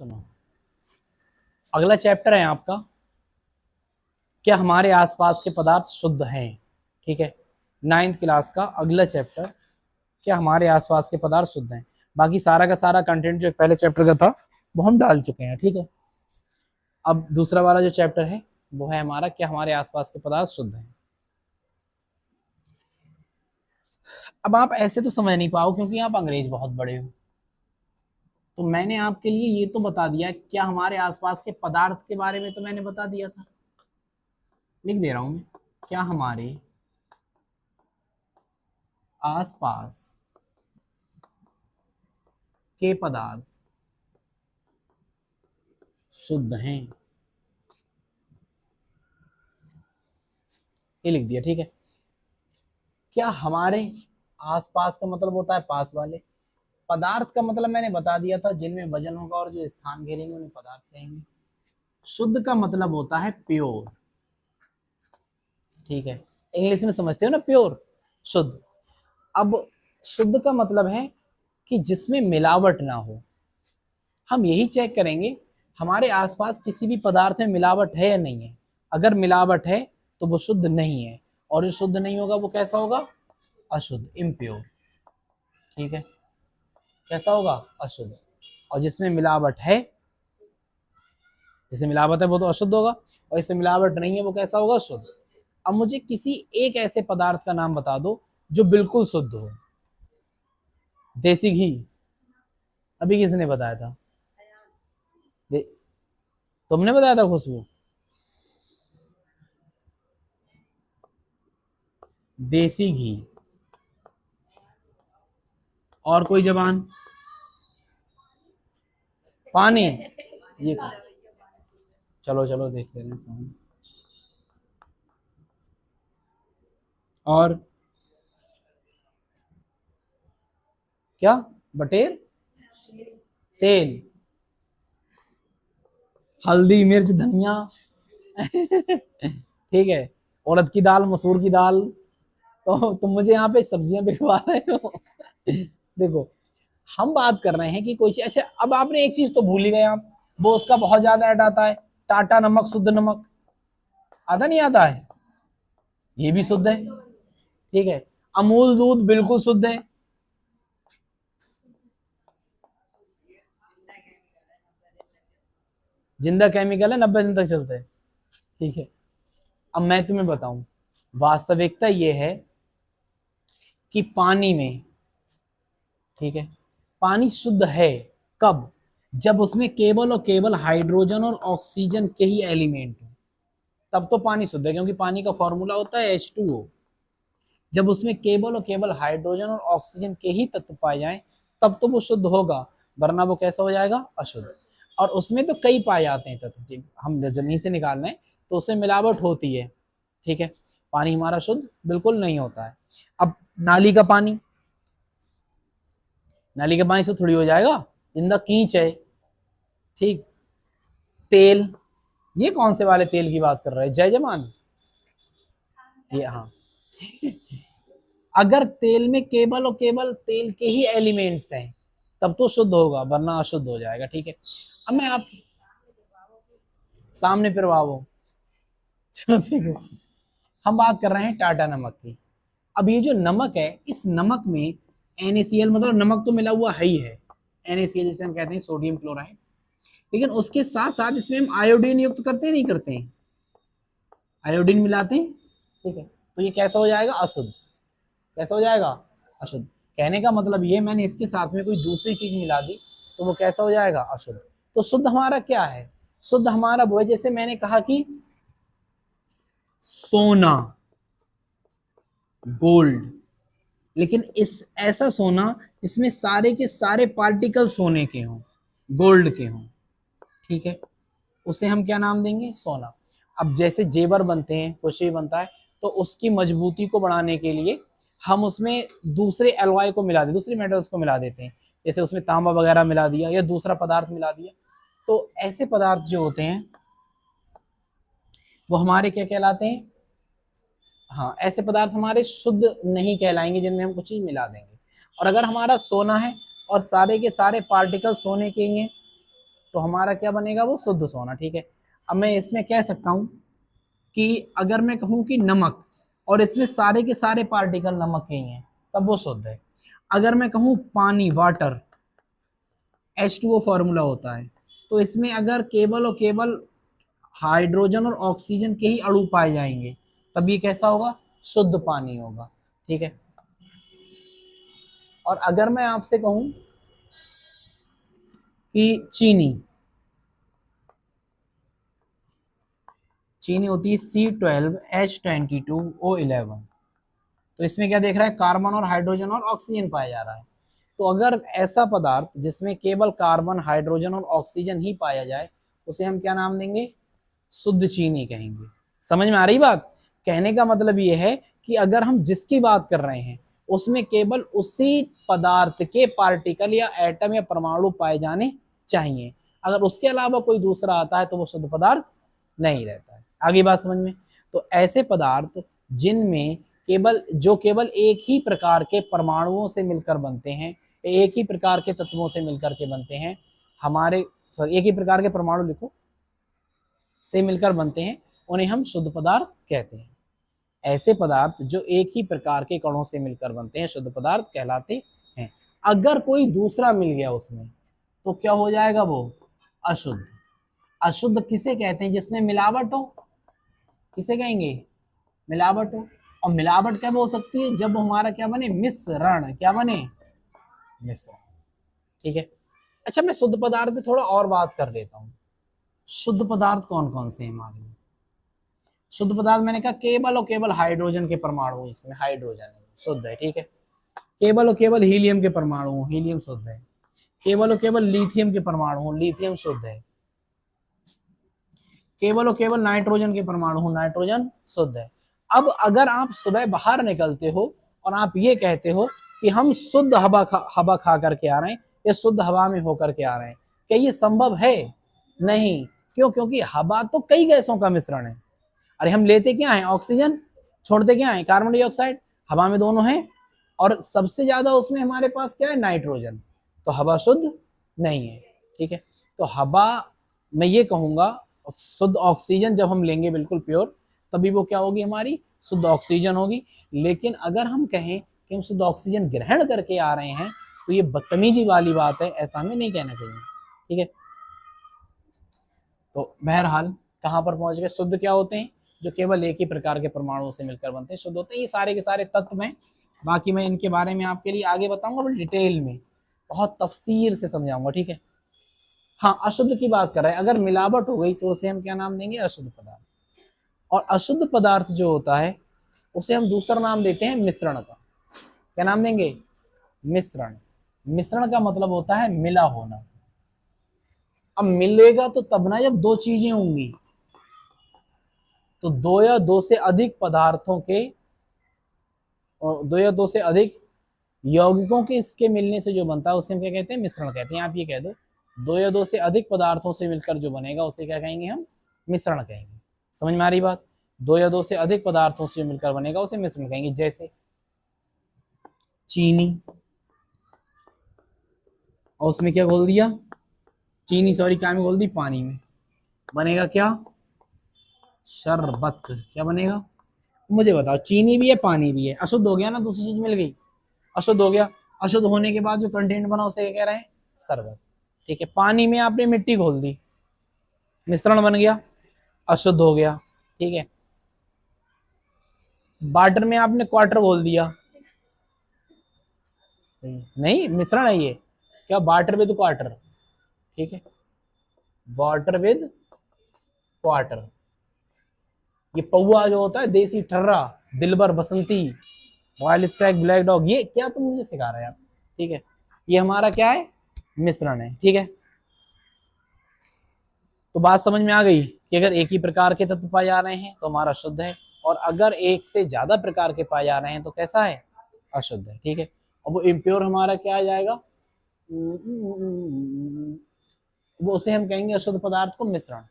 सुनो, अगला चैप्टर है आपका, क्या हमारे आसपास के पदार्थ शुद्ध हैं। ठीक है, 9th क्लास का अगला चैप्टर, क्या हमारे आसपास के पदार्थ शुद्ध हैं। बाकी सारा का सारा कंटेंट जो पहले चैप्टर का था वो हम डाल चुके हैं। ठीक है, अब दूसरा वाला जो चैप्टर है वो है हमारा, क्या हमारे आसपास के पदार्थ शुद्ध हैं। अब आप ऐसे तो समझ नहीं पाओ क्योंकि आप अंग्रेज बहुत बड़े हो, तो मैंने आपके लिए ये तो बता दिया, क्या हमारे आसपास के पदार्थ के बारे में तो मैंने बता दिया था। लिख दे रहा हूं मैं, क्या हमारे आसपास के पदार्थ शुद्ध हैं, ये लिख दिया। ठीक है, क्या हमारे आसपास का मतलब होता है पास वाले, पदार्थ का मतलब मैंने बता दिया था, जिनमें वजन होगा और जो स्थान घेरेंगे उन्हें पदार्थ कहेंगे। शुद्ध का मतलब होता है प्योर। ठीक है, इंग्लिश में समझते हो ना, प्योर, शुद्ध। अब शुद्ध का मतलब है कि जिसमें मिलावट ना हो। हम यही चेक करेंगे हमारे आसपास किसी भी पदार्थ में मिलावट है या नहीं है। अगर मिलावट है तो वो शुद्ध नहीं है, और जो शुद्ध नहीं होगा वो कैसा होगा, अशुद्ध, इम्प्योर। ठीक है, कैसा होगा, अशुद्ध। और जिसमें मिलावट है, जिसमें मिलावट है वो तो अशुद्ध होगा, और इसमें मिलावट नहीं है वो कैसा होगा, शुद्ध। अब मुझे किसी एक ऐसे पदार्थ का नाम बता दो जो बिल्कुल शुद्ध हो। देसी घी, अभी किसने बताया था, तुमने बताया था खुशबू। देसी घी, और कोई जबान, पानी, ये कौन? चलो चलो देख ले रहे हैं। और क्या, बटेर, तेल, हल्दी, मिर्च, धनिया। ठीक है, उड़द की दाल, मसूर की दाल। तो तुम मुझे यहाँ पे सब्जियां बिकवा रहे हो। देखो, हम बात कर रहे हैं कि कोई चीज, अच्छा अब आपने एक चीज तो भूल ही गए आप, वो उसका बहुत ज्यादा ऐड आता है, टाटा नमक, शुद्ध नमक। आता नहीं आता है, ये भी शुद्ध है। ठीक है, अमूल दूध बिल्कुल शुद्ध है। जिंदा केमिकल है, 90 दिन तक चलता है। ठीक है, अब मैं तुम्हें बताऊं, वास्तविकता ये है कि पानी में, ठीक है, पानी शुद्ध है कब, जब उसमें केवल और केवल हाइड्रोजन और ऑक्सीजन के ही एलिमेंट हो, तब तो पानी शुद्ध है, क्योंकि पानी का फॉर्मूला होता है H2O। जब उसमें केवल और केवल हाइड्रोजन और ऑक्सीजन के ही तत्व पाए जाएं, तब तो वो शुद्ध होगा, वरना वो कैसा हो जाएगा, अशुद्ध। और उसमें तो कई पाए जाते हैं तत्व, हम जमीन से निकाल रहे हैं तो उसमें मिलावट होती है। ठीक है, पानी हमारा शुद्ध बिल्कुल नहीं होता है। अब नाली का पानी, नाली के पानी से थोड़ी हो जाएगा, जिंदा कीच है। ठीक, तेल, ये कौन से वाले तेल की बात कर रहे हैं, जय जवान, ये हाँ। अगर तेल में केवल और केवल तेल के ही एलिमेंट्स हैं तब तो शुद्ध होगा, वरना अशुद्ध हो जाएगा। ठीक है, अब मैं आप सामने फिरवाओ। चलो ठीक है, हम बात कर रहे हैं टाटा नमक की। अब ये जो नमक है, इस नमक में NaCl, मतलब नमक तो मिला हुआ है ही है, NaCl जिसे हम कहते हैं सोडियम क्लोराइड, लेकिन उसके साथ साथ इसमें हम आयोडीन युक्त करते हैं, नहीं करते हैं, आयोडीन मिलाते हैं। ठीक है, तो ये कैसा हो जाएगा, अशुद्ध। कैसा हो जाएगा, अशुद्ध। कहने का मतलब ये, मैंने इसके साथ में कोई दूसरी चीज मिला दी तो वो कैसा हो जाएगा, अशुद्ध। तो शुद्ध हमारा क्या है, शुद्ध हमारा वो है, जैसे मैंने कहा कि सोना, गोल्ड, लेकिन इस ऐसा सोना इसमें सारे के सारे पार्टिकल सोने के हों, गोल्ड के हों। ठीक है, उसे हम क्या नाम देंगे, सोना। अब जैसे जेवर बनते हैं, कुछ भी बनता है, तो उसकी मजबूती को बढ़ाने के लिए हम उसमें दूसरे एलॉय को मिला देते, दूसरे मेटल्स को मिला देते हैं, जैसे उसमें तांबा वगैरह मिला दिया या दूसरा पदार्थ मिला दिया। तो ऐसे पदार्थ जो होते हैं वो हमारे क्या कहलाते हैं, हाँ, ऐसे पदार्थ हमारे शुद्ध नहीं कहलाएंगे जिनमें हम कुछ चीज मिला देंगे। और अगर हमारा सोना है और सारे के सारे पार्टिकल सोने के ही हैं, तो हमारा क्या बनेगा, वो शुद्ध सोना। ठीक है, अब मैं इसमें कह सकता हूं कि अगर मैं कहूं कि नमक, और इसमें सारे के सारे पार्टिकल नमक के ही हैं, तब वो शुद्ध है। अगर मैं कहूं पानी, वाटर, H2O फॉर्मूला होता है, तो इसमें अगर केवल और केवल हाइड्रोजन और ऑक्सीजन के ही अणु पाए जाएंगे, तब ये कैसा होगा, शुद्ध पानी होगा। ठीक है, और अगर मैं आपसे कहूं कि चीनी होती है C12H22O11, तो इसमें क्या देख रहा है, कार्बन और हाइड्रोजन और ऑक्सीजन पाया जा रहा है। तो अगर ऐसा पदार्थ जिसमें केवल कार्बन, हाइड्रोजन और ऑक्सीजन ही पाया जाए, उसे हम क्या नाम देंगे, शुद्ध चीनी कहेंगे। समझ में आ रही बात? कहने का मतलब यह है कि अगर हम जिसकी बात कर रहे हैं उसमें केवल उसी पदार्थ के पार्टिकल या एटम या परमाणु पाए जाने चाहिए, अगर उसके अलावा कोई दूसरा आता है तो वो शुद्ध पदार्थ नहीं रहता है। आगे बात समझ में? तो ऐसे पदार्थ जिनमें केवल एक ही प्रकार के परमाणुओं से मिलकर बनते हैं, एक ही प्रकार के तत्वों से मिलकर के बनते हैं, एक ही प्रकार के परमाणु लिखो से मिलकर बनते हैं, उन्हें हम शुद्ध पदार्थ कहते हैं। ऐसे पदार्थ जो एक ही प्रकार के कणों से मिलकर बनते हैं शुद्ध पदार्थ कहलाते हैं। अगर कोई दूसरा मिल गया उसमें, तो क्या हो जाएगा, वो अशुद्ध। अशुद्ध किसे कहते हैं, जिसमें मिलावट हो, किसे कहेंगे, मिलावट हो। और मिलावट कब हो सकती है, जब हमारा क्या बने, मिश्रण, क्या बने, मिश्रण। ठीक है, अच्छा मैं शुद्ध पदार्थ पे थोड़ा और बात कर लेता हूँ। शुद्ध पदार्थ कौन कौन से हैं हमारे? शुद्ध पदार्थ मैंने कहा केवल और केवल हाइड्रोजन के परमाणु, इसमें हाइड्रोजन है शुद्ध है। ठीक है, केवल और केवल हीलियम के परमाणु, हीलियम शुद्ध है। केवल और केवल लिथियम के परमाणु, लिथियम शुद्ध है। केवल और केवल नाइट्रोजन के परमाणु, नाइट्रोजन शुद्ध है। अब अगर आप सुबह बाहर निकलते हो और आप ये कहते हो कि हम शुद्ध हवा खा करके आ रहे हैं या शुद्ध हवा में होकर के आ रहे हैं, क्या ये संभव है? नहीं। क्यों? क्योंकि हवा तो कई गैसों का मिश्रण है। अरे हम लेते क्या है, ऑक्सीजन, छोड़ते क्या है, कार्बन डाइऑक्साइड। हवा में दोनों है, और सबसे ज्यादा उसमें हमारे पास क्या है, नाइट्रोजन। तो हवा शुद्ध नहीं है। ठीक है, तो हवा, मैं ये कहूंगा, शुद्ध ऑक्सीजन जब हम लेंगे बिल्कुल प्योर, तभी वो क्या होगी, हमारी शुद्ध ऑक्सीजन होगी। लेकिन अगर हम कहें कि हम शुद्ध ऑक्सीजन ग्रहण करके आ रहे हैं, तो ये बदतमीजी वाली बात है, ऐसा हमें नहीं कहना चाहिए। ठीक है, तो बहरहाल कहां पर पहुंच गए, शुद्ध क्या होते हैं, जो केवल एक ही प्रकार के परमाणुओं से मिलकर बनते हैं, शुद्ध होते हैं। ये सारे के सारे तत्व हैं, बाकी मैं इनके बारे में आपके लिए आगे बताऊंगा, बट डिटेल में बहुत तफसीर से समझाऊंगा। ठीक है, हाँ अशुद्ध की बात कर रहे हैं, अगर मिलावट हो गई तो उसे हम क्या नाम देंगे, अशुद्ध पदार्थ। और अशुद्ध पदार्थ जो होता है उसे हम दूसरा नाम देते हैं मिश्रण का। क्या नाम देंगे, मिश्रण। मिश्रण का मतलब होता है मिला होना। अब मिलेगा तो तब ना जब दो चीजें होंगी, तो दो या दो से अधिक पदार्थों के, दो या दो से अधिक यौगिकों के इसके मिलने से जो बनता है उसे हम क्या कहते हैं, मिश्रण कहते हैं। आप ये कह दो या दो से अधिक पदार्थों से मिलकर जो बनेगा उसे क्या कहेंगे, हम मिश्रण कहेंगे। समझ में आ रही बात? दो या दो से अधिक पदार्थों से जो मिलकर बनेगा उसे मिश्रण कहेंगे। जैसे चीनी, और उसमें क्या घोल दिया, चीनी सॉरी क्या में घोल दी, पानी में, बनेगा क्या, शरबत। क्या बनेगा, मुझे बताओ, चीनी भी है पानी भी है, अशुद्ध हो गया ना, दूसरी चीज मिल गई, अशुद्ध हो गया। अशुद्ध होने के बाद जो कंटेंट बना उसे क्या कह रहे हैं, शरबत। ठीक है, पानी में आपने मिट्टी घोल दी, मिश्रण बन गया, अशुद्ध हो गया। ठीक है, वाटर में आपने क्वार्टर घोल दिया, नहीं मिश्रण है ये, क्या, वाटर विद क्वार्टर। ठीक है, वाटर विद क्वार्टर। ये पौआ जो होता है, देसी ठर्रा, दिलबर, बसंती, रॉयल स्टैग, ब्लैक डॉग, ये क्या तुम मुझे सिखा रहे हैं आप? ठीक है, ये हमारा क्या है, मिश्रण है। ठीक है, तो बात समझ में आ गई कि अगर एक ही प्रकार के तत्व पाए जा रहे हैं तो हमारा शुद्ध है, और अगर एक से ज्यादा प्रकार के पाए जा रहे हैं तो कैसा है, अशुद्ध है। ठीक है, और वो इम्प्योर हमारा क्या आ जाएगा, वो उसे हम कहेंगे अशुद्ध पदार्थ को मिश्रण।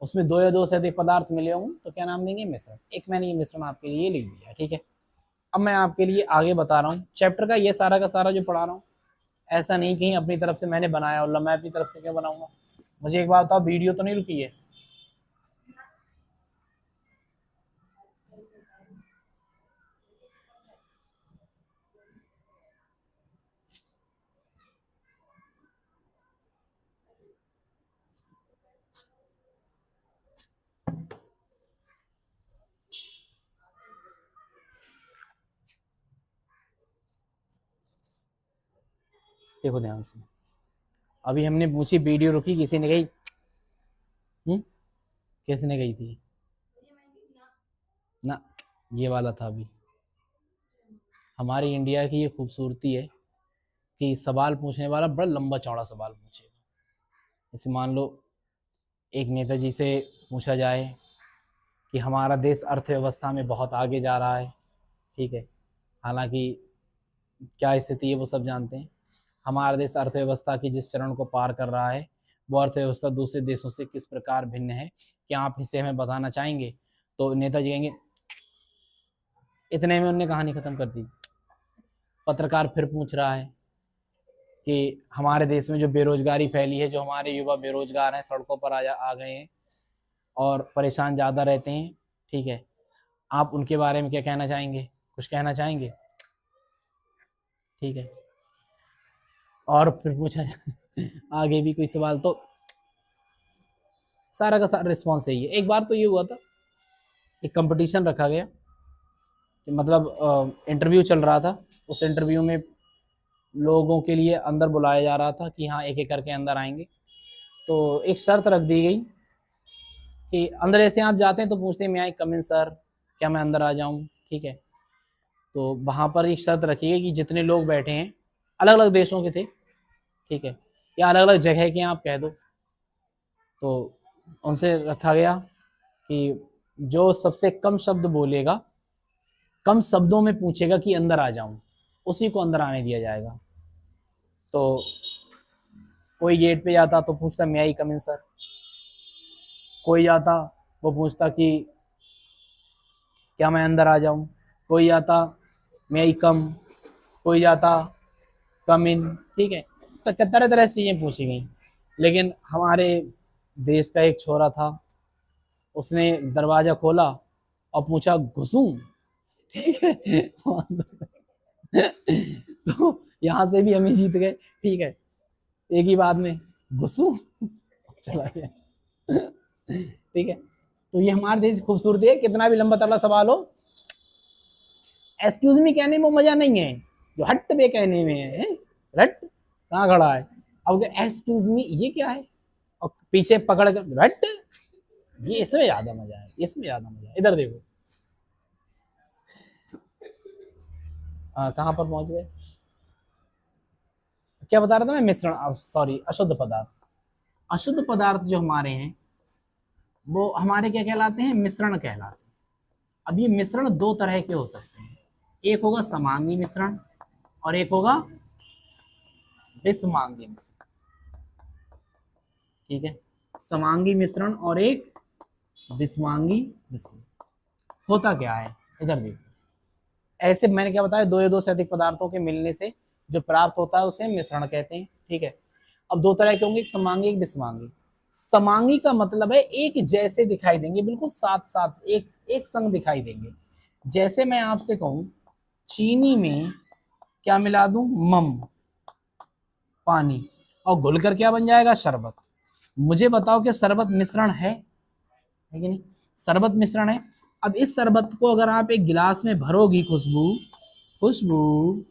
उसमें दो या दो से अधिक पदार्थ मिले होंगे तो क्या नाम देंगे, मिश्रण। एक मैंने ये मिश्रण आपके लिए लिख दिया। ठीक है, अब मैं आपके लिए आगे बता रहा हूँ चैप्टर का ये सारा का सारा जो पढ़ा रहा हूँ, ऐसा नहीं कहीं अपनी तरफ से मैंने बनाया, और मैं अपनी तरफ से क्या बनाऊंगा, मुझे एक बात बताओ, वीडियो तो नहीं रुकी है? देखो ध्यान से, अभी हमने पूछी वीडियो रुकी, किसी ने कही किसने कही थी? ना, ये वाला था अभी। हमारी इंडिया की ये खूबसूरती है कि सवाल पूछने वाला बड़ा लंबा चौड़ा सवाल पूछेगा। जैसे मान लो एक नेताजी से पूछा जाए कि हमारा देश अर्थव्यवस्था में बहुत आगे जा रहा है, ठीक है, हालांकि क्या स्थिति है वो सब जानते हैं। हमारा देश अर्थव्यवस्था के जिस चरण को पार कर रहा है, वो अर्थव्यवस्था दूसरे देशों से किस प्रकार भिन्न है, क्या आप इसे हमें बताना चाहेंगे? तो नेताजी कहेंगे, इतने में उन्होंने कहानी खत्म कर दी। पत्रकार फिर पूछ रहा है कि हमारे देश में जो बेरोजगारी फैली है, जो हमारे युवा बेरोजगार हैं, सड़कों पर आ गए हैं और परेशान ज़्यादा रहते हैं, ठीक है, आप उनके बारे में क्या कहना चाहेंगे? कुछ कहना चाहेंगे? ठीक है, और फिर पूछा आगे भी कोई सवाल, तो सारा का सारा रिस्पॉन्स यही है। एक बार तो ये हुआ था, एक कंपटीशन रखा गया, मतलब इंटरव्यू चल रहा था। उस इंटरव्यू में लोगों के लिए अंदर बुलाया जा रहा था कि हाँ एक एक करके अंदर आएंगे। तो एक शर्त रख दी गई कि अंदर ऐसे आप जाते हैं तो पूछते हैं, मैं आई कम इन सर, क्या मैं अंदर आ जाऊं? ठीक है, तो वहाँ पर एक शर्त रखी गई कि जितने लोग बैठे हैं, अलग अलग देशों के थे, ठीक है, या अलग अलग जगह के आप कह दो, तो उनसे रखा गया कि जो सबसे कम शब्द बोलेगा, कम शब्दों में पूछेगा कि अंदर आ जाऊं, उसी को अंदर आने दिया जाएगा। तो कोई गेट पे जाता तो पूछता, मैं आई कम इन सर। कोई आता, वो पूछता कि क्या मैं अंदर आ जाऊं? कोई आता, मैं आई कम। कोई जाता, कम इन। ठीक है, तो तरह तरह से चीजें पूछी गई। लेकिन हमारे देश का एक छोरा था, उसने दरवाजा खोला और पूछा, घुसूं? ठीक है तो यहाँ से भी हम ही जीत गए, ठीक है, एक ही बात में घुसूं चला गया ठीक है, तो ये हमारे देश की खूबसूरती है, कितना भी लंबा तगड़ा सवाल हो, एक्सक्यूज मी कहने में मजा नहीं है, जो हट बे कहने में है, रट कहाँ खड़ा है, अब एक्सक्यूज मी ये क्या है, और पीछे पकड़ कर रट, ये इसमें ज्यादा मजा है, इसमें ज्यादा मजा है। इधर देखो, कहाँ पर पहुंच गए? क्या बता रहा था मैं? मिश्रण, सॉरी, अशुद्ध पदार्थ। अशुद्ध पदार्थ जो हमारे हैं, वो हमारे क्या कहलाते हैं? मिश्रण कहलाते हैं। अब ये मिश्रण दो तरह के हो सकते हैं, एक होगा समांगी मिश्रण और एक होगा विषमांगी मिश्रण। ठीक है, समांगी मिश्रण और एक विषमांगी मिश्रण। होता क्या है, इधर देखो, ऐसे मैंने क्या बताया, दो या दो से अधिक पदार्थों के मिलने से जो प्राप्त होता है उसे मिश्रण कहते हैं। ठीक है, अब दो तरह के होंगे, एक समांगी एक विषमांगी। समांगी का मतलब है एक जैसे दिखाई देंगे, बिल्कुल साथ साथ एक एक संग दिखाई देंगे। जैसे मैं आपसे कहूं, चीनी में क्या मिला दूं? मम, पानी, और घुलकर क्या बन जाएगा? शरबत। मुझे बताओ कि शरबत मिश्रण है कि नहीं? शरबत मिश्रण है। अब इस शरबत को अगर आप एक गिलास में भरोगी, खुशबू खुशबू,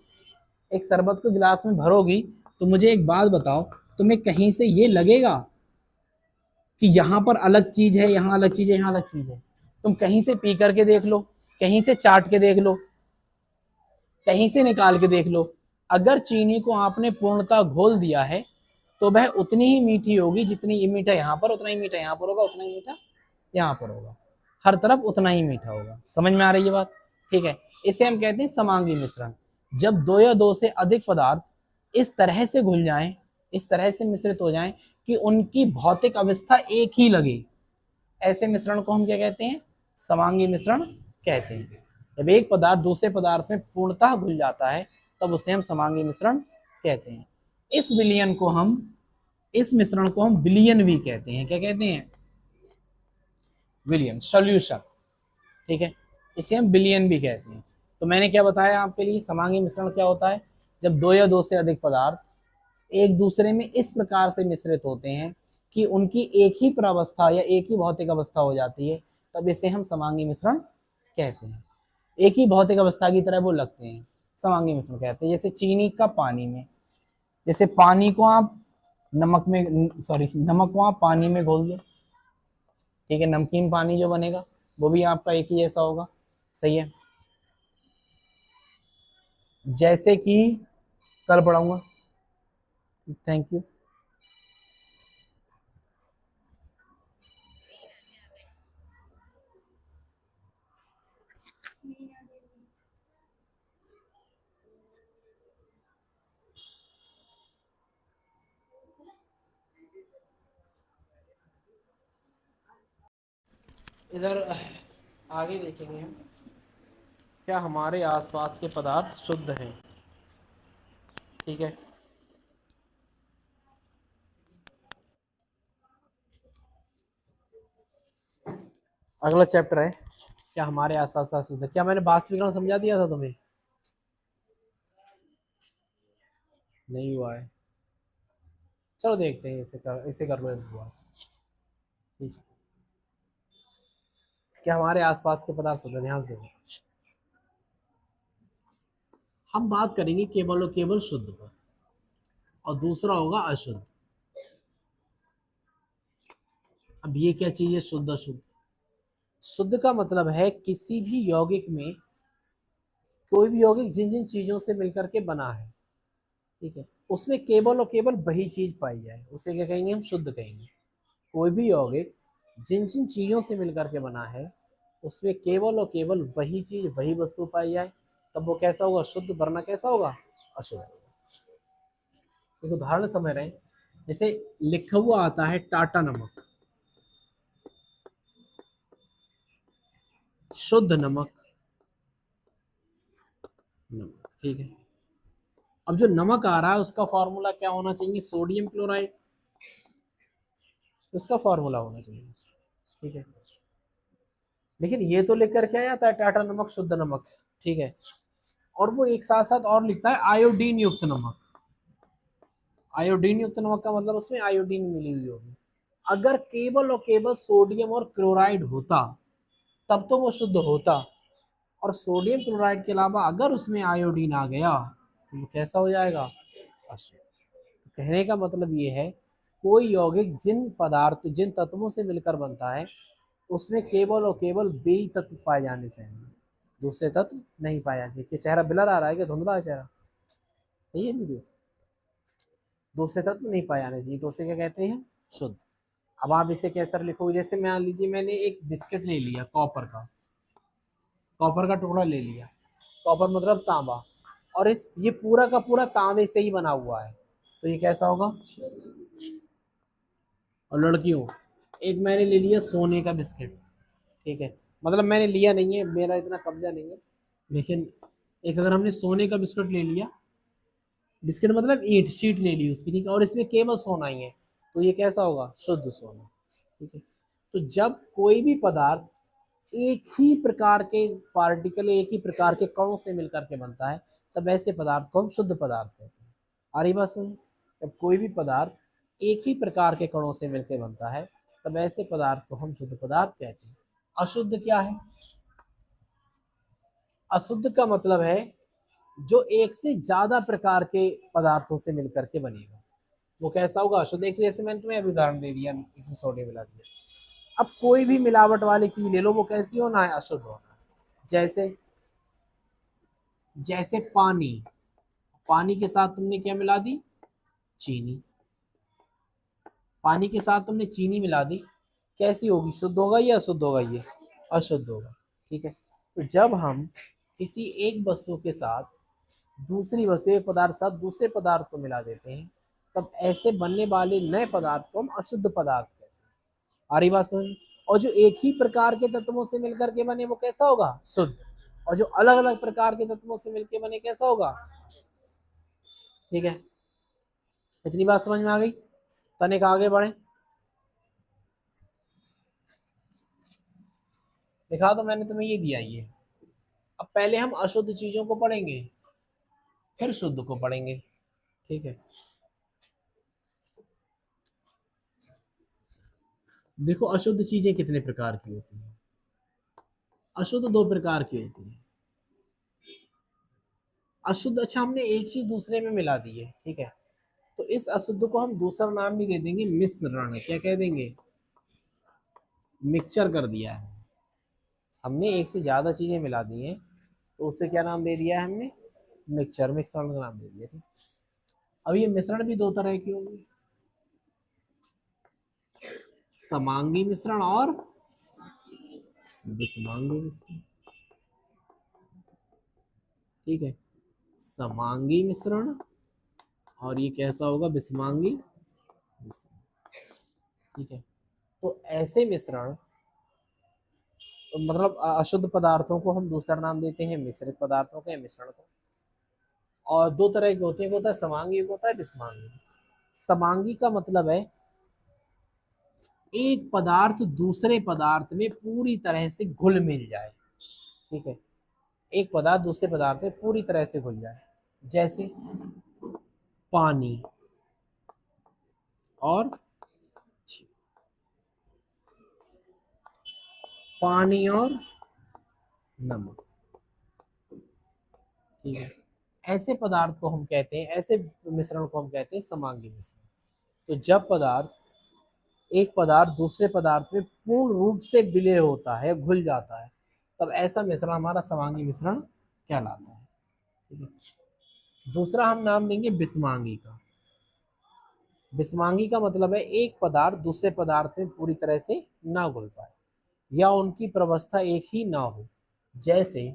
एक शरबत को गिलास में भरोगी, तो मुझे एक बात बताओ, तुम्हें कहीं से ये लगेगा कि यहाँ पर अलग चीज है, यहाँ अलग चीज है, यहाँ अलग चीज है? तुम कहीं से पी करके देख लो, कहीं से चाट के देख लो, कहीं से निकाल के देख लो, अगर चीनी को आपने पूर्णतः घोल दिया है तो वह उतनी ही मीठी होगी, जितनी ये मीठा यहाँ पर, उतना ही मीठा यहाँ पर होगा, उतना ही मीठा यहाँ पर होगा, हर तरफ उतना ही मीठा होगा। समझ में आ रही है बात? ठीक है, इसे हम कहते हैं समांगी मिश्रण। जब दो या दो से अधिक पदार्थ इस तरह से घुल जाएं, इस तरह से मिश्रित हो जाएं कि उनकी भौतिक अवस्था एक ही लगे, ऐसे मिश्रण को हम क्या कहते हैं? समांगी मिश्रण कहते हैं। जब एक पदार्थ दूसरे पदार्थ में पूर्णतः घुल जाता है, तब उसे हम समांगी मिश्रण कहते हैं। इस विलयन को हम इस मिश्रण को हम विलयन भी कहते हैं। क्या कहते हैं? विलयन, सॉल्यूशन। ठीक है, इसे हम विलयन भी कहते हैं। तो मैंने क्या बताया आपके लिए, समांगी मिश्रण क्या होता है? जब दो या दो से अधिक पदार्थ एक दूसरे में इस प्रकार से मिश्रित होते हैं कि उनकी एक ही प्रावस्था या एक ही भौतिक अवस्था हो जाती है, तब इसे हम समांगी मिश्रण कहते हैं। एक ही भौतिक अवस्था की तरह वो लगते हैं, समांगी मिश्रण कहते हैं। जैसे चीनी का पानी में, जैसे पानी को आप नमक में, सॉरी, नमक को आप पानी में घोल दो, ठीक है, नमकीन पानी जो बनेगा वो भी आपका एक ही जैसा होगा। सही है, जैसे कि कल पढ़ाऊंगा। Thank you. इधर आगे देखेंगे हम, क्या हमारे आसपास के पदार्थ शुद्ध हैं? ठीक है, अगला चैप्टर है क्या हमारे आसपास का शुद्ध है। क्या मैंने बाष्पीकरण समझा दिया था तुम्हें? नहीं हुआ है? चलो देखते हैं, इसे कर लो एक बार। ठीक है, क्या हमारे आसपास के पदार्थ शुद्ध हैं? ध्यान से देखो, हम बात करेंगे केवल और केवल शुद्ध पर, और दूसरा होगा अशुद्ध। अब ये क्या चीज है शुद्ध अशुद्ध? शुद्ध का मतलब है किसी भी यौगिक में, कोई भी यौगिक जिन जिन चीजों से मिलकर के बना है, ठीक है, उसमें केवल और केवल वही चीज पाई जाए, उसे क्या कहेंगे? हम शुद्ध कहेंगे। कोई भी यौगिक जिन जिन चीजों से मिलकर के बना है, उसमें केवल और केवल वही चीज, वही वस्तु पाई जाए, तब वो कैसा होगा? शुद्ध। वरना कैसा होगा? अशुद्ध। एक उदाहरण समझ रहे हैं, जैसे लिखा हुआ आता है टाटा नमक, शुद्ध नमक, नमक, ठीक है। अब जो नमक आ रहा है उसका फॉर्मूला क्या होना चाहिए? सोडियम क्लोराइड, उसका फॉर्मूला होना चाहिए, ठीक है। लेकिन ये तो लिख कर क्या आता है? टाटा नमक, शुद्ध नमक, ठीक है। और वो एक साथ साथ और लिखता है आयोडीन युक्त नमक। आयोडीन युक्त नमक का मतलब उसमें आयोडीन मिली हुई होगी। अगर केवल और केवल सोडियम और क्लोराइड होता तब तो वो शुद्ध होता, और सोडियम क्लोराइड के अलावा अगर उसमें आयोडीन आ गया तो वो कैसा हो जाएगा? अशुद्ध। तो कहने का मतलब ये है, कोई यौगिक जिन पदार्थ, जिन तत्वों से मिलकर बनता है, उसमें केवल और केवल वे ही तत्व पाए जाने चाहिए, दूसरे तत्व नहीं पाए जाने चाहिए। कि चेहरा ब्लर आ रहा है, कि धुंधला है चेहरा? सही है वीडियो? दूसरे तत्व नहीं पाए जाने चाहिए, तो उसे क्या कहते हैं? शुद्ध। अब आप इसे कैसे लिखोगे? जैसे मान लीजिए मैंने एक बिस्किट ले लिया कॉपर का, कॉपर का टुकड़ा ले लिया, कॉपर मतलब तांबा, और इस ये पूरा का पूरा तांबे से ही बना हुआ है, तो ये कैसा होगा? और लड़कियों, एक मैंने ले लिया सोने का बिस्किट, ठीक है, मतलब मैंने लिया नहीं है, मेरा इतना कब्जा नहीं है, लेकिन एक अगर हमने सोने का बिस्किट ले लिया, बिस्किट मतलब ईंट शीट ले ली उसकी, ठीक है, और इसमें केवल सोना ही है, तो ये कैसा होगा? शुद्ध सोना, ठीक है। तो जब कोई भी पदार्थ एक ही प्रकार के पार्टिकल, एक ही प्रकार के कणों से मिलकर के बनता है, तब ऐसे पदार्थ को हम शुद्ध पदार्थ कहते हैं। आ रही बात सुन? जब कोई भी पदार्थ एक ही प्रकार के कणों से मिलकर बनता है, तब ऐसे पदार्थ को हम शुद्ध पदार्थ कहते हैं। अशुद्ध क्या है? अशुद्ध का मतलब है जो एक से ज्यादा प्रकार के पदार्थों से मिलकर के बनेगा, वो कैसा होगा? अशुद्ध। एक जैसे मैंने तुम्हें अभी उदाहरण दे दिया, इसमें सोडियम मिला दिया। अब कोई भी मिलावट वाली चीज ले लो, वो कैसी होना है? अशुद्ध होना है। जैसे, जैसे पानी, पानी के साथ तुमने क्या मिला दी? चीनी। पानी के साथ तुमने चीनी मिला दी, कैसी होगी? शुद्ध होगा या अशुद्ध होगा? ये अशुद्ध होगा, ठीक है। तो जब हम किसी एक वस्तु के साथ दूसरी वस्तु, एक पदार्थ साथ दूसरे पदार्थ को मिला देते हैं, तब ऐसे बनने वाले नए पदार्थ को हम अशुद्ध पदार्थ कहते हैं। आ रही बात समझ? और जो एक ही प्रकार के तत्वों से मिलकर के बने, वो कैसा होगा? शुद्ध। और जो अलग अलग प्रकार के तत्वों से मिलकर बने, कैसा होगा? ठीक है, इतनी बात समझ में आ गई? तनिक आगे बढ़े, लिखा तो मैंने तुम्हें ये दिया ये। अब पहले हम अशुद्ध चीजों को पढ़ेंगे, फिर शुद्ध को पढ़ेंगे, ठीक है। देखो अशुद्ध चीजें कितने प्रकार की होती हैं। अशुद्ध दो प्रकार की होती है। अशुद्ध, अच्छा हमने एक चीज दूसरे में मिला दी है, ठीक है, तो इस अशुद्ध को हम दूसरा नाम भी दे देंगे मिश्रण। क्या कह देंगे? मिक्सचर कर दिया है हमने, एक से ज्यादा चीजें मिला दी हैं, तो उससे क्या नाम दे दिया है हमने? मिक्सचर, मिश्रण का नाम दे दिया, ठीक। अब ये मिश्रण भी दो तरह के होंगे, समांगी मिश्रण और विषमांगी मिश्रण, ठीक है। समांगी मिश्रण और ये कैसा होगा? विषमांगी मिश्रण, ठीक है। तो ऐसे मिश्रण, तो मतलब अशुद्ध पदार्थों को हम दूसरा नाम देते हैं मिश्रित पदार्थों के, मिश्रण को। और दो तरह के होते हैं, एक होता है समांगी, एक होता है विषमांगी। समांगी का मतलब है एक पदार्थ दूसरे पदार्थ में पूरी तरह से घुल मिल जाए, ठीक है। एक पदार्थ दूसरे पदार्थ में पूरी तरह से घुल जाए, जैसे पानी और पानी और नमक, ठीक है। ऐसे पदार्थ को हम कहते हैं, ऐसे मिश्रण को हम कहते हैं समांगी मिश्रण। तो जब एक पदार्थ दूसरे पदार्थ में पूर्ण रूप से विलय होता है, घुल जाता है, तब ऐसा मिश्रण हमारा समांगी मिश्रण कहलाता है, ठीक है। दूसरा हम नाम देंगे विषमांगी का। विषमांगी का मतलब है एक पदार्थ दूसरे पदार्थ में पूरी तरह से ना घुल पाए या उनकी प्रवस्था एक ही ना हो, जैसे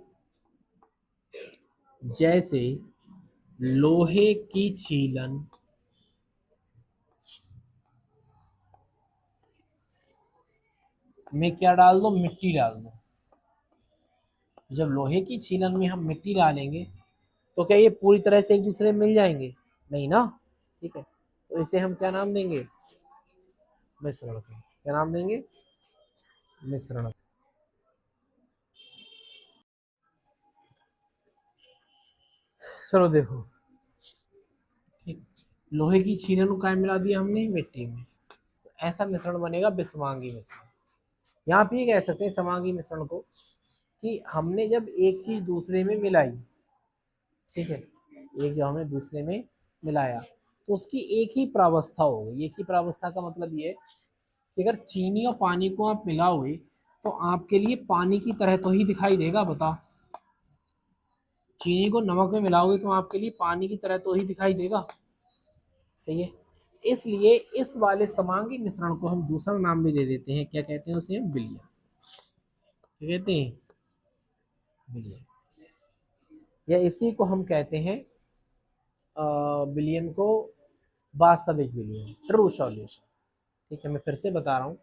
जैसे लोहे की छीलन में क्या डाल दो? मिट्टी डाल दो। जब लोहे की छीलन में हम मिट्टी डालेंगे तो क्या ये पूरी तरह से एक दूसरे में मिल जाएंगे? नहीं ना, ठीक है। तो इसे हम क्या नाम देंगे? मिश्रण। क्या नाम देंगे? मिश्रण। चलो देखो, ठीक, लोहे की छीलन को क्या मिला दिया हमने? मिट्टी में, तो ऐसा मिश्रण बनेगा विषमांगी मिश्रण। यहाँ पे कह सकते हैं समांगी मिश्रण को कि हमने जब एक चीज दूसरे में मिलाई, ठीक है, एक जब हमने दूसरे में मिलाया तो उसकी एक ही प्रावस्था होगी। एक ही प्रावस्था का मतलब ये है कि अगर चीनी और पानी को आप मिलाओगे तो आपके लिए पानी की तरह तो ही दिखाई देगा, बताओ। चीनी को नमक में मिलाओगे तो आपके लिए पानी की तरह तो ही दिखाई देगा, सही है। इसलिए इस वाले समांगी मिश्रण को हम दूसरा नाम भी दे देते हैं, क्या कहते हैं उसे? विलयन। क्या कहते हैं? विलयन। या इसी को हम कहते हैं विलयन को वास्तविक विलयन, ट्रू सॉल्यूशन, ठीक है। मैं फिर से बता रहा हूँ,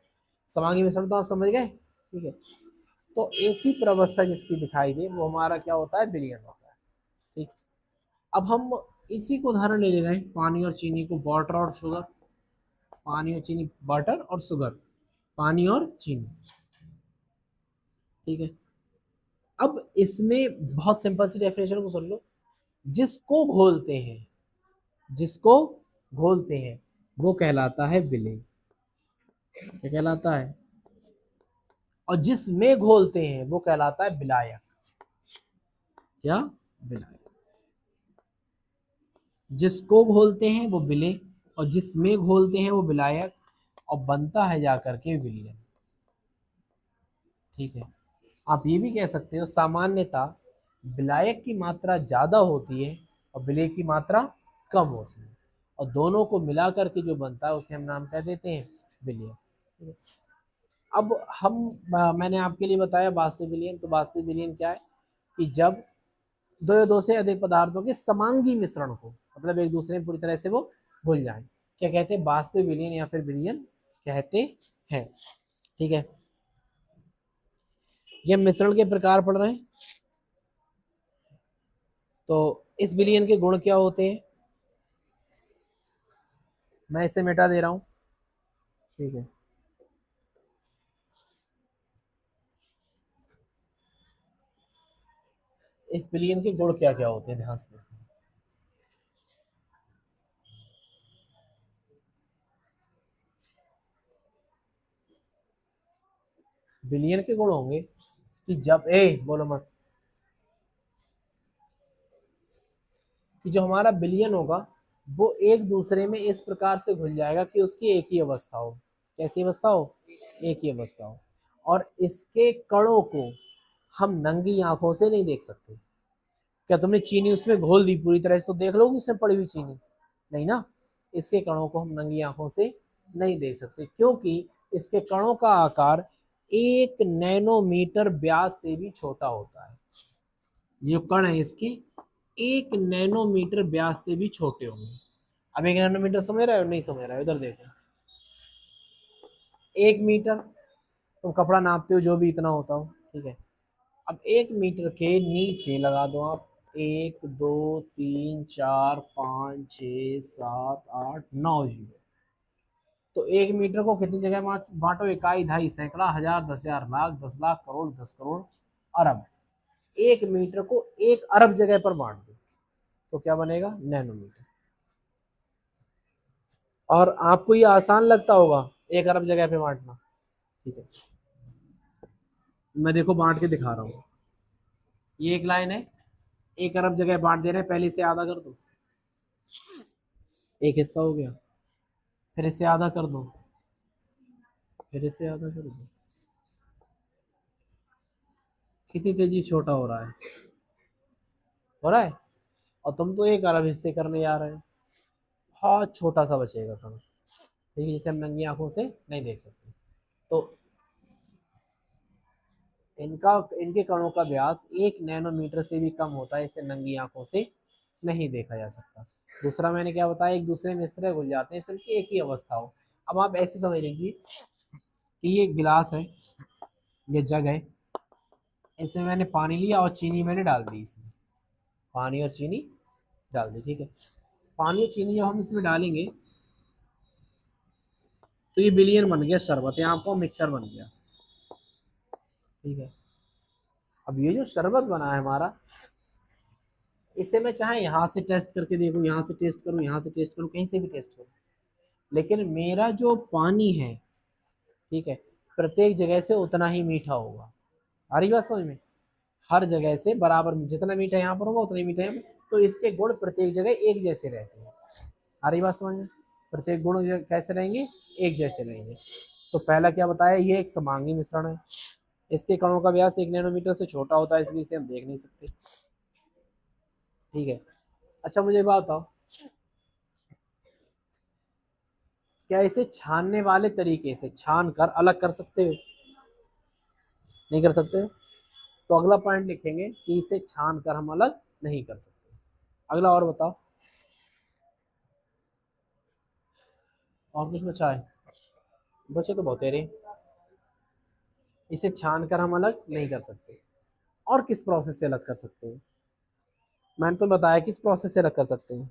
समांगी मिश्रण तो आप समझ गए, ठीक है। तो एक ही प्रवस्था जिसकी दिखाई दे वो हमारा क्या होता है? विलयन होता है, ठीक। अब हम इसी को उदाहरण ले रहे हैं, पानी और चीनी को, वाटर और शुगर। पानी और चीनी, वाटर और शुगर, पानी और चीनी, ठीक है। अब इसमें बहुत सिंपल सी डेफिनेशन को सुन लो। जिसको घोलते हैं, जिसको घोलते हैं वो कहलाता है विलय। क्या कहलाता है? और जिसमें घोलते हैं वो कहलाता है विलायक। क्या? विलायक। जिसको घोलते हैं वो विलय, और जिसमें घोलते हैं वो विलायक, और बनता है जाकर के विलयन, ठीक है। आप ये भी कह सकते हो सामान्यतः विलायक की मात्रा ज्यादा होती है और विलय की मात्रा कम होती है, और दोनों को मिला करके जो बनता है उसे हम नाम कह देते हैं विलय। अब हम मैंने आपके लिए बताया वास्तविक विलयन। तो वास्तविक विलयन क्या है? कि जब दो या दो से अधिक पदार्थों के समांगी मिश्रण को, मतलब एक दूसरे में पूरी तरह से वो घुल जाए, क्या कहते हैं? वास्तविक विलयन या फिर विलयन कहते हैं, ठीक है। ये मिश्रण के प्रकार पढ़ रहे हैं, तो इस विलयन के गुण क्या होते हैं? मैं इसे मिटा दे रहा हूं। ठीक है। इस बिलियन के गुण क्या क्या होते हैं, ध्यान से देखो। बिलियन के गुण होंगे कि जब ए बोलो मत, कि जो हमारा बिलियन होगा वो एक दूसरे में इस प्रकार से घुल जाएगा कि उसकी एक ही अवस्था हो। कैसी अवस्था हो? एक ही अवस्था हो। और इसके कणों को हम नंगी आंखों से नहीं देख सकते। क्या तुमने चीनी उसमें घोल दी पूरी तरह से तो देख लोगे उसमें पड़ी हुई चीनी? नहीं ना। इसके कणों को हम नंगी आंखों से नहीं देख सकते, क्योंकि इसके कणों का आकार 1 नैनोमीटर व्यास से भी छोटा होता है। ये कण है इसके 1 नैनोमीटर व्यास से भी छोटे होंगे। अब 1 नैनोमीटर समझ रहे हो? नहीं समझ रहे हो? इधर देखो, 1 मीटर तुम कपड़ा नापते हो जो भी इतना होता हो, ठीक है। अब 1 मीटर के नीचे लगा दो आप 1 2 3 4 5 6 7 8 9 जीरो। तो 1 मीटर को कितनी जगह बांटो? इकाई, दहाई, सैकड़ा, हजार, 10,000, लाख, 10 लाख, करोड़, 10 करोड़, अरब। 1 मीटर को 1 अरब जगह पर बांट दो तो क्या बनेगा? नैनोमीटर। और आपको ये आसान लगता होगा 1 अरब जगह पे बांटना, ठीक है। मैं देखो बांट के दिखा रहा हूँ। ये एक लाइन है, 1 अरब जगह बांट दे रहे हैं, पहले से आधा कर दो, एक हिस्सा हो गया। फिर इसे आधा कर दो, फिर इसे आधा कर दो। कितनी तेजी से छोटा हो रहा है? हो रहा है। और तुम तो 1 अरब हिस्से करने जा रहे हो। बहुत छोटा सा बचेगा कण, ठीक है, जिसे हम नंगी आंखों से नहीं देख सकते। तो इनका इनके कणों का व्यास 1 नैनोमीटर से भी कम होता है, इसे नंगी आंखों से नहीं देखा जा सकता। दूसरा मैंने क्या बताया, एक दूसरे में इस तरह घुल जाते हैं सिर्फ एक ही अवस्था हो। अब आप ऐसे समझ लीजिए कि ये गिलास है, ये जग है, इसमें मैंने पानी लिया और चीनी मैंने डाल दी इसमें, पानी और चीनी डाल दी, ठीक है। पानी और चीनी जब हम इसमें डालेंगे तो ये बिलियन बन गया शरबत, यहाँ आपको मिक्सचर बन गया, ठीक है। अब ये जो शरबत बना है हमारा, इसे मैं चाहे यहाँ से टेस्ट करके देखूँ, यहाँ से टेस्ट करूँ, यहाँ से टेस्ट करूँ, कहीं से भी टेस्ट करूँ, लेकिन मेरा जो पानी है, ठीक है, प्रत्येक जगह से उतना ही मीठा होगा। आ रही बात समझ में? हर जगह से बराबर, जितना मीठा यहाँ पर होगा उतना ही मीठा यहाँ पर, तो इसके गुण प्रत्येक जगह एक जैसे रहते हैं। आ रही बात समझ में? प्रत्येक गुण कैसे रहेंगे? एक जैसे रहेंगे। तो पहला क्या बताया, ये एक समांगी मिश्रण है, इसके कणों का व्यास 1 नैनोमीटर से छोटा होता है, इसलिए इसे हम देख नहीं सकते, ठीक है। अच्छा मुझे बात बताओ, क्या इसे छानने वाले तरीके से छान कर अलग कर सकते हो? नहीं कर सकते हो। तो अगला पॉइंट लिखेंगे कि इसे छान कर हम अलग नहीं कर सकते। अगला और बताओ, और कुछ बचा है? बचे तो बहुत तेरे। इसे छान कर हम अलग नहीं कर सकते, और किस प्रोसेस से अलग कर सकते हैं? मैंने तो बताया किस प्रोसेस से अलग कर सकते हैं।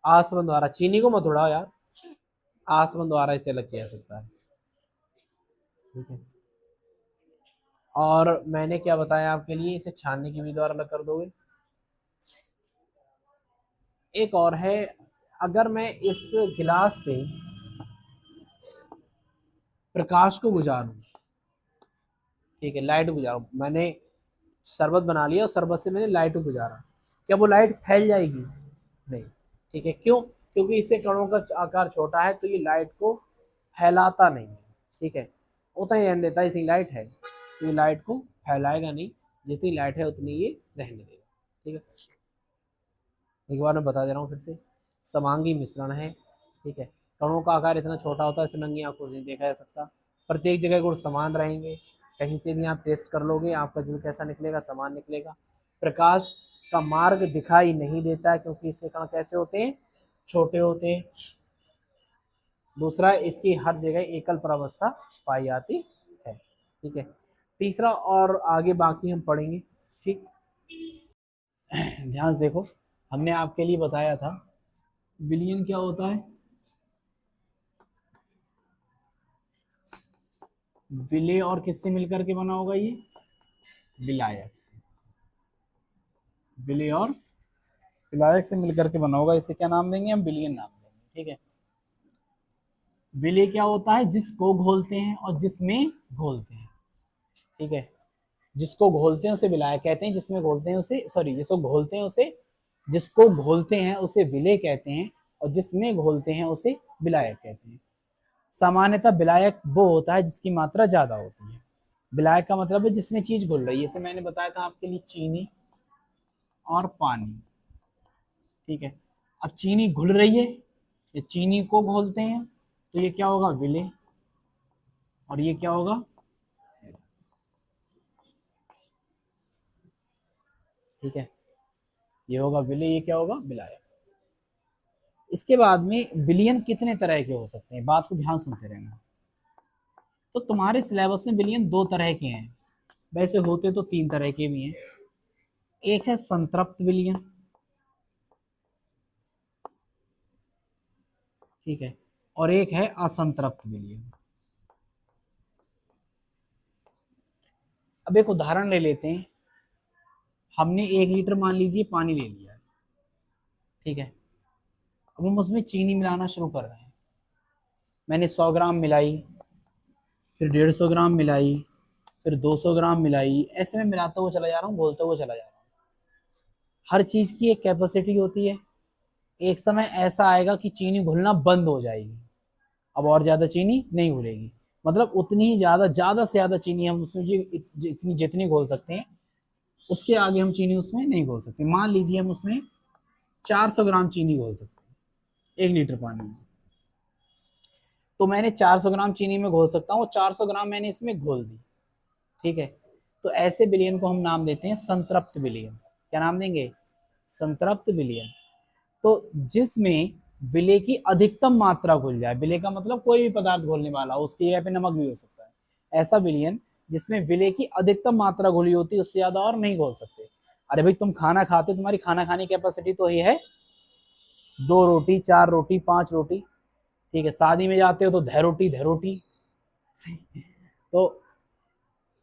आसवन द्वारा। चीनी को मत उड़ाओ यार, आसवन द्वारा इसे अलग किया जा सकता है, ठीक है। और मैंने क्या बताया आपके लिए, इसे छानने की विधि द्वारा अलग कर दोगे। एक और है, अगर मैं इस गिलास से प्रकाश को गुजारूं, ठीक है, लाइट गुजारूं, मैंने शरबत बना लिया और शरबत से मैंने लाइट को गुजारा, क्या वो लाइट फैल जाएगी? नहीं, ठीक है। क्यों? क्योंकि इससे कणों का आकार छोटा है, तो ये लाइट को फैलाता नहीं है, ठीक है। उतना ही रहने देता है जितनी लाइट है, तो ये लाइट को फैलाएगा नहीं, जितनी लाइट है उतनी ये रहने देगा, ठीक है। एक बार मैं बता दे रहा हूँ फिर से, समांगी मिश्रण है, ठीक है। कणों का आकार इतना छोटा होता है, इसे नंगी आंखों से नहीं देखा जा सकता। प्रत्येक जगह गुण समान रहेंगे, कहीं से भी आप टेस्ट कर लोगे आपका जल कैसा निकलेगा? समान निकलेगा। प्रकाश का मार्ग दिखाई नहीं देता है, क्योंकि इससे कण कैसे होते हैं? छोटे होते हैं। दूसरा, इसकी हर जगह एकल प्रावस्था पाई जाती है, ठीक है। तीसरा, और आगे बाकी हम पढ़ेंगे, ठीक। ध्यान से देखो, हमने आपके लिए बताया था विलयन क्या होता है? विलेय और किससे मिलकर के बना होगा ये? विलायक से। विलेय और विलायक से मिलकर के बना होगा, इसे क्या नाम देंगे हम? विलयन नाम देंगे। ठीक है। विलेय क्या होता है? जिसको घोलते हैं और जिसमें घोलते हैं। ठीक है। जिसको घोलते हैं उसे विलायक कहते हैं, जिसमें घोलते हैं उसे, सॉरी, जिसको घोलते हैं उसे, जिसको घोलते हैं उसे विलेय कहते हैं, और जिसमें घोलते हैं उसे विलायक कहते हैं। सामान्यतः विलायक वो होता है जिसकी मात्रा ज्यादा होती है। विलायक का मतलब है जिसमें चीज घुल रही है, जैसे मैंने बताया था आपके लिए चीनी और पानी। ठीक है। अब चीनी घुल रही है, ये चीनी को घोलते हैं, तो ये क्या होगा? विलेय। और ये क्या होगा? ठीक है, ये होगा विलेय, ये क्या होगा? विलायक। इसके बाद में विलयन कितने तरह के हो सकते हैं, बात को ध्यान सुनते रहना। तो तुम्हारे सिलेबस में विलयन दो तरह के हैं, वैसे होते तो तीन तरह के भी हैं। एक है संतृप्त विलयन, ठीक है, और एक है असंतृप्त विलयन। अब एक उदाहरण ले लेते हैं। हमने 1 लीटर मान लीजिए पानी ले लिया है, ठीक है। अब हम उसमें चीनी मिलाना शुरू कर रहे हैं। मैंने 100 ग्राम मिलाई, फिर 150 ग्राम मिलाई, फिर 200 ग्राम मिलाई, ऐसे में मिलाता हुआ चला जा रहा हूँ, बोलते हुए चला जा रहा हूँ। हर चीज की एक कैपेसिटी होती है। एक समय ऐसा आएगा कि चीनी घुलना बंद हो जाएगी, अब और ज्यादा चीनी नहीं घुलेगी, मतलब उतनी ही ज्यादा से ज्यादा चीनी हम उसमें जितनी जितनी घोल सकते हैं, उसके आगे हम चीनी उसमें नहीं घोल सकते। मान लीजिए हम उसमें 400 ग्राम चीनी घोल सकते हैं 1 लीटर पानी में, तो मैंने 400 ग्राम चीनी में घोल सकता हूँ, 400 ग्राम मैंने इसमें घोल दी। ठीक है। तो ऐसे विलयन को हम नाम देते हैं संतृप्त विलयन। क्या नाम देंगे? संतृप्त विलयन। तो जिसमें विलेय की अधिकतम मात्रा घुल जाए, विलेय का मतलब कोई भी पदार्थ घोलने वाला हो, उसकी जगह पे नमक भी हो सकता है, ऐसा विलयन जिसमें विलेय की अधिकतम मात्रा घुली होती है, उससे ज्यादा और नहीं घोल सकते। अरे भाई, तुम खाना खाते हो, तुम्हारी खाना खाने की कैपेसिटी तो ये है 2 रोटी, 4 रोटी, 5 रोटी। ठीक है। शादी में जाते हो तो धै रोटी। तो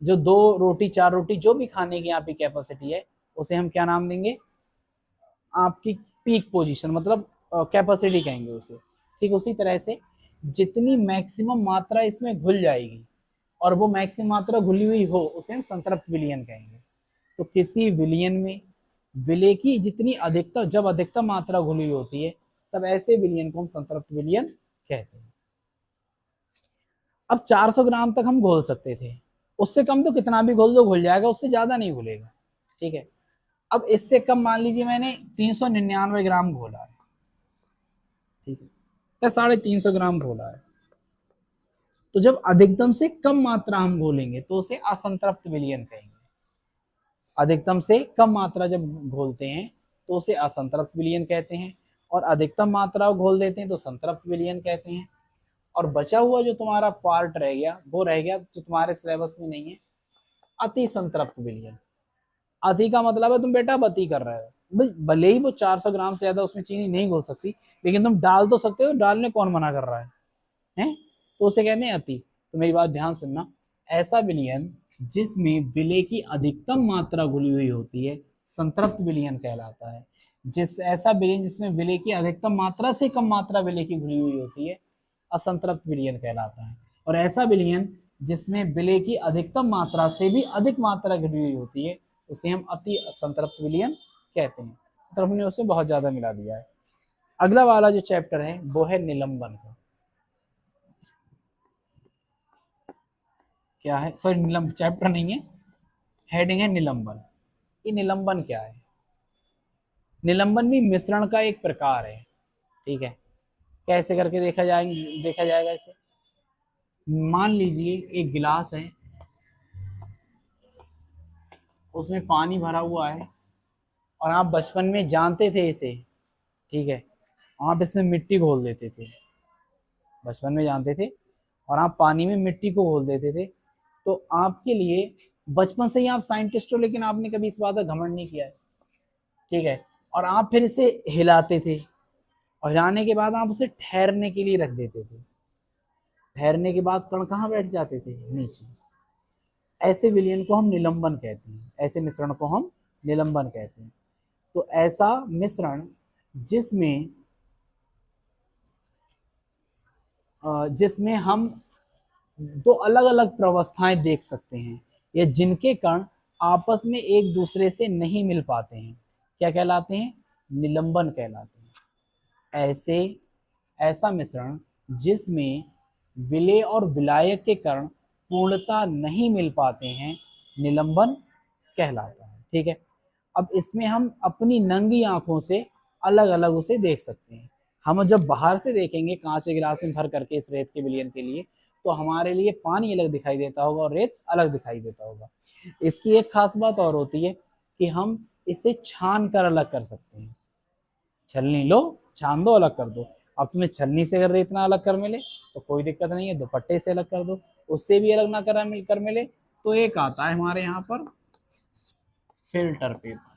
जो 2 रोटी 4 रोटी जो भी खाने की आपकी कैपेसिटी है, उसे हम क्या नाम देंगे? आपकी पीक पोजीशन, मतलब कैपेसिटी कहेंगे उसे। ठीक उसी तरह से जितनी मैक्सिमम मात्रा इसमें घुल जाएगी और वो मैक्सिमम मात्रा घुली हुई हो, उसे हम संतृप्त विलयन कहेंगे। तो किसी विलयन में विलेय की जितनी अधिकतम, जब अधिकतम मात्रा घुली हुई होती है, तब ऐसे विलयन को हम संतृप्त विलयन कहते हैं। अब 400 ग्राम तक हम घोल सकते थे, उससे कम तो कितना भी घोल दो घुल जाएगा, उससे ज्यादा नहीं घुलेगा। ठीक है। अब इससे कम मान लीजिए मैंने 399 ग्राम घोला है, ठीक है, या 350 ग्राम घोला है, तो जब अधिकतम से कम मात्रा हम घोलेंगे तो उसे असंतृप्त विलयन कहेंगे। अधिकतम से कम मात्रा जब घोलते हैं तो उसे असंतृप्त विलयन कहते हैं, और अधिकतम मात्रा घोल देते हैं तो संतृप्त विलयन कहते हैं। और बचा हुआ जो तुम्हारा पार्ट रह गया, वो रह गया जो तुम्हारे सिलेबस में नहीं है, अति संतृप्त विलयन। अति का मतलब है तुम बेटा बती कर रहे हो, भले ही वो 400 ग्राम से ज्यादा उसमें चीनी नहीं घोल सकती, लेकिन तुम डाल तो सकते हो, डालने कौन मना कर रहा है? तो उसे कहते हैं अति। तो मेरी बात ध्यान सुनना, ऐसा विलयन जिसमें विलेय की अधिकतम मात्रा घुली हुई होती है, संतृप्त विलयन कहलाता है। ऐसा विलयन जिसमें विलेय की अधिकतम मात्रा से कम मात्रा विलेय की घुली हुई होती है, असंतृप्त विलयन कहलाता है। और ऐसा विलयन जिसमें विलेय की अधिकतम मात्रा से भी अधिक मात्रा घुली हुई होती है, उसे हम अति असंतृप्त विलयन कहते हैं। तो हमने उसे बहुत ज्यादा मिला दिया है। अगला वाला जो चैप्टर है वो है निलंबन का। क्या है? सॉरी, निलंबन चैप्टर नहीं है, हेडिंग है निलंबन। ये निलंबन क्या है? निलंबन भी मिश्रण का एक प्रकार है। ठीक है। कैसे करके देखा जाएगा इसे। मान लीजिए एक गिलास है, उसमें पानी भरा हुआ है, और आप बचपन में जानते थे इसे, ठीक है, आप इसमें मिट्टी घोल देते थे, बचपन में जानते थे, और आप पानी में मिट्टी को घोल देते थे। तो आपके लिए बचपन से ही आप साइंटिस्ट हो, लेकिन आपने कभी इस बात का घमंड नहीं किया है, ठीक है, और आप फिर इसे हिलाते थे, और हिलाने के बाद आप उसे ठहरने के लिए रख देते थे। ठहरने के बाद कण कहाँ बैठ जाते थे? नीचे। ऐसे विलयन को हम निलंबन कहते हैं, ऐसे मिश्रण को हम निलंबन कहते हैं। तो ऐसा मिश्रण जिसमें जिसमें हम दो अलग अलग प्रवस्थाएं देख सकते हैं, या जिनके कण आपस में एक दूसरे से नहीं मिल पाते हैं, क्या कहलाते हैं? निलंबन कहलाते हैं। ऐसा मिश्रण जिसमें विलेय और विलायक के कण पूर्णता नहीं मिल पाते हैं, निलंबन कहलाता है। ठीक है, अब इसमें हम अपनी नंगी आंखों से अलग अलग उसे देख सकते हैं। हम जब बाहर से देखेंगे कांच के गिलास में भर करके इस रेत के विलयन के लिए, तो हमारे लिए पानी अलग दिखाई देता होगा और रेत अलग दिखाई देता होगा। इसकी एक खास बात और होती है कि हम इसे छान कर अलग कर सकते हैं। छलनी लो, छान दो, अलग कर दो। अब तुम्हें छलनी से अगर रेत ना अलग कर मिले तो कोई दिक्कत नहीं है, दुपट्टे से अलग कर दो। उससे भी अलग ना कर मिले तो एक आता है हमारे यहाँ पर फिल्टर पेपर।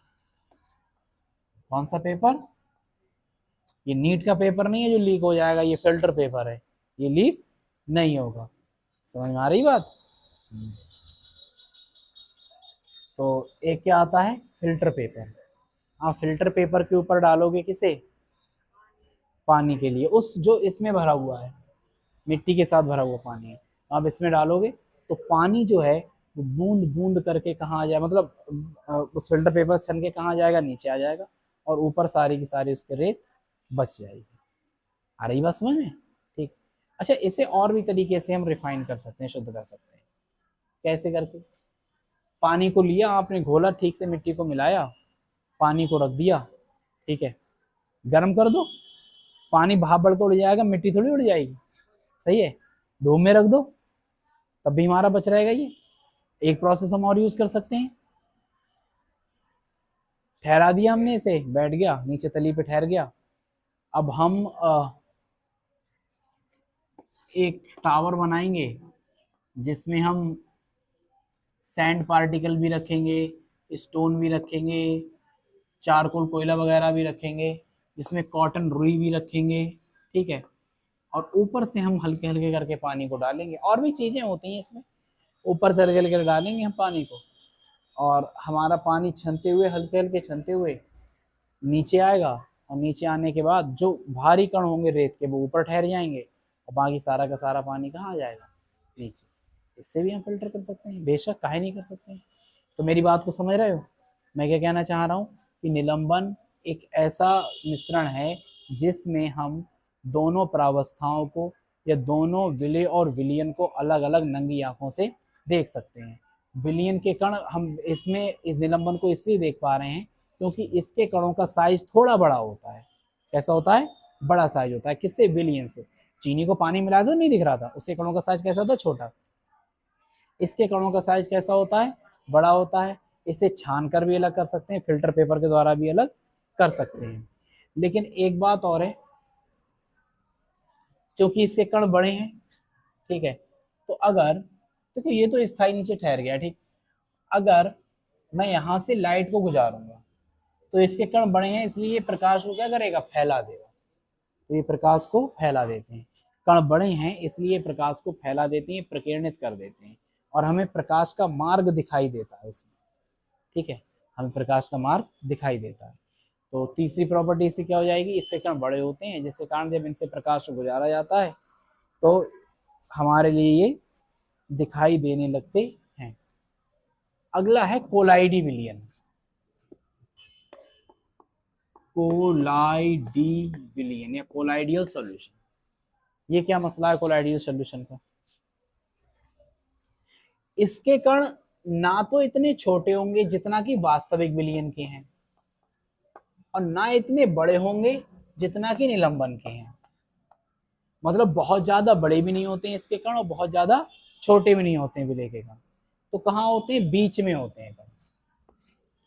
कौन सा पेपर? ये नीट का पेपर नहीं है जो लीक हो जाएगा, ये फिल्टर पेपर है, ये लीक नहीं होगा। समझ में आ रही बात? तो एक क्या आता है? Filter paper. हाँ, फिल्टर पेपर के ऊपर डालोगे किसे? पानी के लिए, उस जो इसमें भरा हुआ है, मिट्टी के साथ भरा हुआ पानी है, आप इसमें डालोगे तो पानी जो है वो बूंद बूंद करके कहाँ आ जाए, मतलब उस फिल्टर पेपर छन के कहाँ जाएगा? नीचे आ जाएगा, और ऊपर सारी की सारी उसके रेत बच जाएगी। आ रही बात समझ में? ठीक। अच्छा, इसे और भी तरीके से हम रिफाइन कर सकते हैं, शुद्ध कर सकते हैं। कैसे करके? पानी को लिया आपने, घोला, ठीक से मिट्टी को मिलाया, पानी को रख दिया, ठीक है, गर्म कर दो, पानी भाप बढ़ के उड़ जाएगा, मिट्टी थोड़ी उड़ जाएगी। सही है, धूप में रख दो तब भी हमारा बच रहेगा। ये एक प्रोसेस हम और यूज कर सकते हैं। ठहरा दिया हमने इसे, बैठ गया नीचे तली पे, ठहर गया। अब हम एक टावर बनाएंगे जिसमें हम सैंड पार्टिकल भी रखेंगे, स्टोन भी रखेंगे, चारकोल कोयला वगैरह भी रखेंगे, जिसमें कॉटन रुई भी रखेंगे। ठीक है, और ऊपर से हम हल्के हल्के करके पानी को डालेंगे। और भी चीजें होती हैं इसमें, ऊपर से हल्के हल्के डालेंगे हम पानी को, और हमारा पानी छनते हुए, हल्के हल्के छनते हुए नीचे आएगा, और नीचे आने के बाद जो भारी कण होंगे रेत के वो ऊपर ठहर जाएंगे, और बाकी सारा का सारा पानी कहाँ आ जाएगा? नीचे। इससे भी हम फिल्टर कर सकते हैं, बेशक, काहे नहीं कर सकते हैं। तो मेरी बात को समझ रहे हो? मैं क्या कहना चाह रहा हूँ कि निलंबन एक ऐसा मिश्रण है जिसमें हम दोनों प्रावस्थाओं को, या दोनों विलेय और विलयन को अलग अलग नंगी आंखों से देख सकते हैं। विलयन के कण हम इसमें इस निलंबन को इसलिए देख पा रहे हैं क्योंकि इसके कणों का साइज थोड़ा बड़ा होता है। कैसा होता है? बड़ा साइज होता है। किससे? विलयन से। चीनी को पानी मिला दो, नहीं दिख रहा था, उसके कणों का साइज कैसा था? छोटा। इसके कणों का साइज कैसा होता है? बड़ा होता है। इसे छान कर भी अलग कर सकते हैं, फिल्टर पेपर के द्वारा भी अलग कर सकते हैं। लेकिन एक बात और है, क्योंकि इसके कण बड़े हैं, ठीक है, तो अगर देखो ये तो स्थायी नीचे ठहर गया, ठीक, अगर मैं यहां से लाइट को गुजारूंगा तो इसके कण बड़े हैं, इसलिए प्रकाश को क्या करेगा? फैला देगा। तो ये प्रकाश को फैला देते हैं। कण बड़े हैं इसलिए प्रकाश को फैला देते हैं, प्रकीर्णित कर देते हैं, और हमें प्रकाश का मार्ग दिखाई देता है उसमें। ठीक है, हमें प्रकाश का मार्ग दिखाई देता है। तो तीसरी प्रॉपर्टी इससे क्या हो जाएगी? इसके कण बड़े होते हैं, जिसके कारण जब इनसे प्रकाश को गुजारा जाता है तो हमारे लिए ये दिखाई देने लगते हैं। अगला है कोलाइडी विलयन। कोलाइडी विलयन या कोलाइडियल सॉल्यूशन। ये क्या मसला है कोलाइडियल सॉल्यूशन का? इसके कण ना तो इतने छोटे होंगे जितना कि वास्तविक विलयन के हैं, और ना इतने बड़े होंगे जितना कि निलंबन के हैं। मतलब बहुत ज्यादा बड़े भी नहीं होते हैं इसके कण, और बहुत ज्यादा छोटे भी नहीं होते हैं विलय के कण। तो कहाँ होते हैं? बीच में होते हैं कण।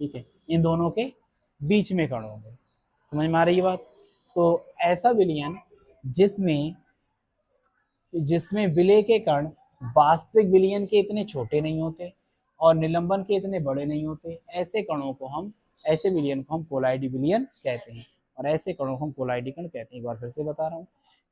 ठीक है, इन दोनों के बीच में कण होंगे। समझ में आ रही है बात? तो ऐसा विलयन जिसमें जिसमें विलय के कण वास्तविक विलयन के इतने छोटे नहीं होते और निलंबन के इतने बड़े नहीं होते, ऐसे कणों को हम, ऐसे विलयन को हम कोलाइडी विलयन कहते हैं। और ऐसे कणों को हम कोलाइडी कण कहते हैं। एक बार फिर से बता रहा हूँ,